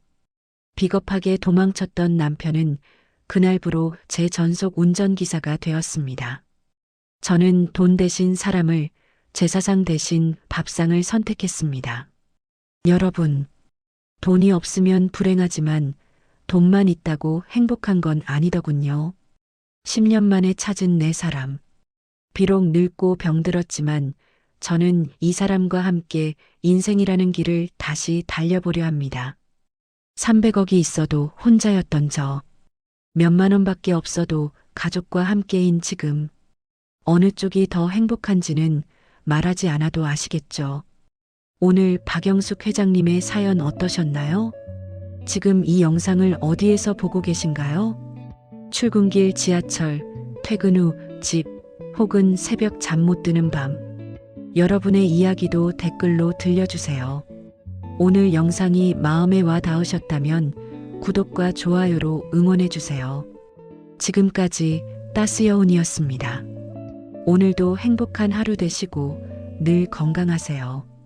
비겁하게 도망쳤던 남편은 그날부로 제 전속 운전기사가 되었습니다. 저는 돈 대신 사람을, 제사상 대신 밥상을 선택했습니다. 여러분, 돈이 없으면 불행하지만 돈만 있다고 행복한 건 아니더군요. 10년 만에 찾은 내 사람. 비록 늙고 병들었지만 저는 이 사람과 함께 인생이라는 길을 다시 달려보려 합니다. 300억이 있어도 혼자였던 저. 몇만 원밖에 없어도 가족과 함께인 지금. 어느 쪽이 더 행복한지는 말하지 않아도 아시겠죠. 오늘 박영숙 회장님의 사연 어떠셨나요? 지금 이 영상을 어디에서 보고 계신가요? 출근길, 지하철, 퇴근 후 집, 혹은 새벽 잠 못 드는 밤. 여러분의 이야기도 댓글로 들려주세요. 오늘 영상이 마음에 와 닿으셨다면 구독과 좋아요로 응원해주세요. 지금까지 따스여운이었습니다. 오늘도 행복한 하루 되시고 늘 건강하세요.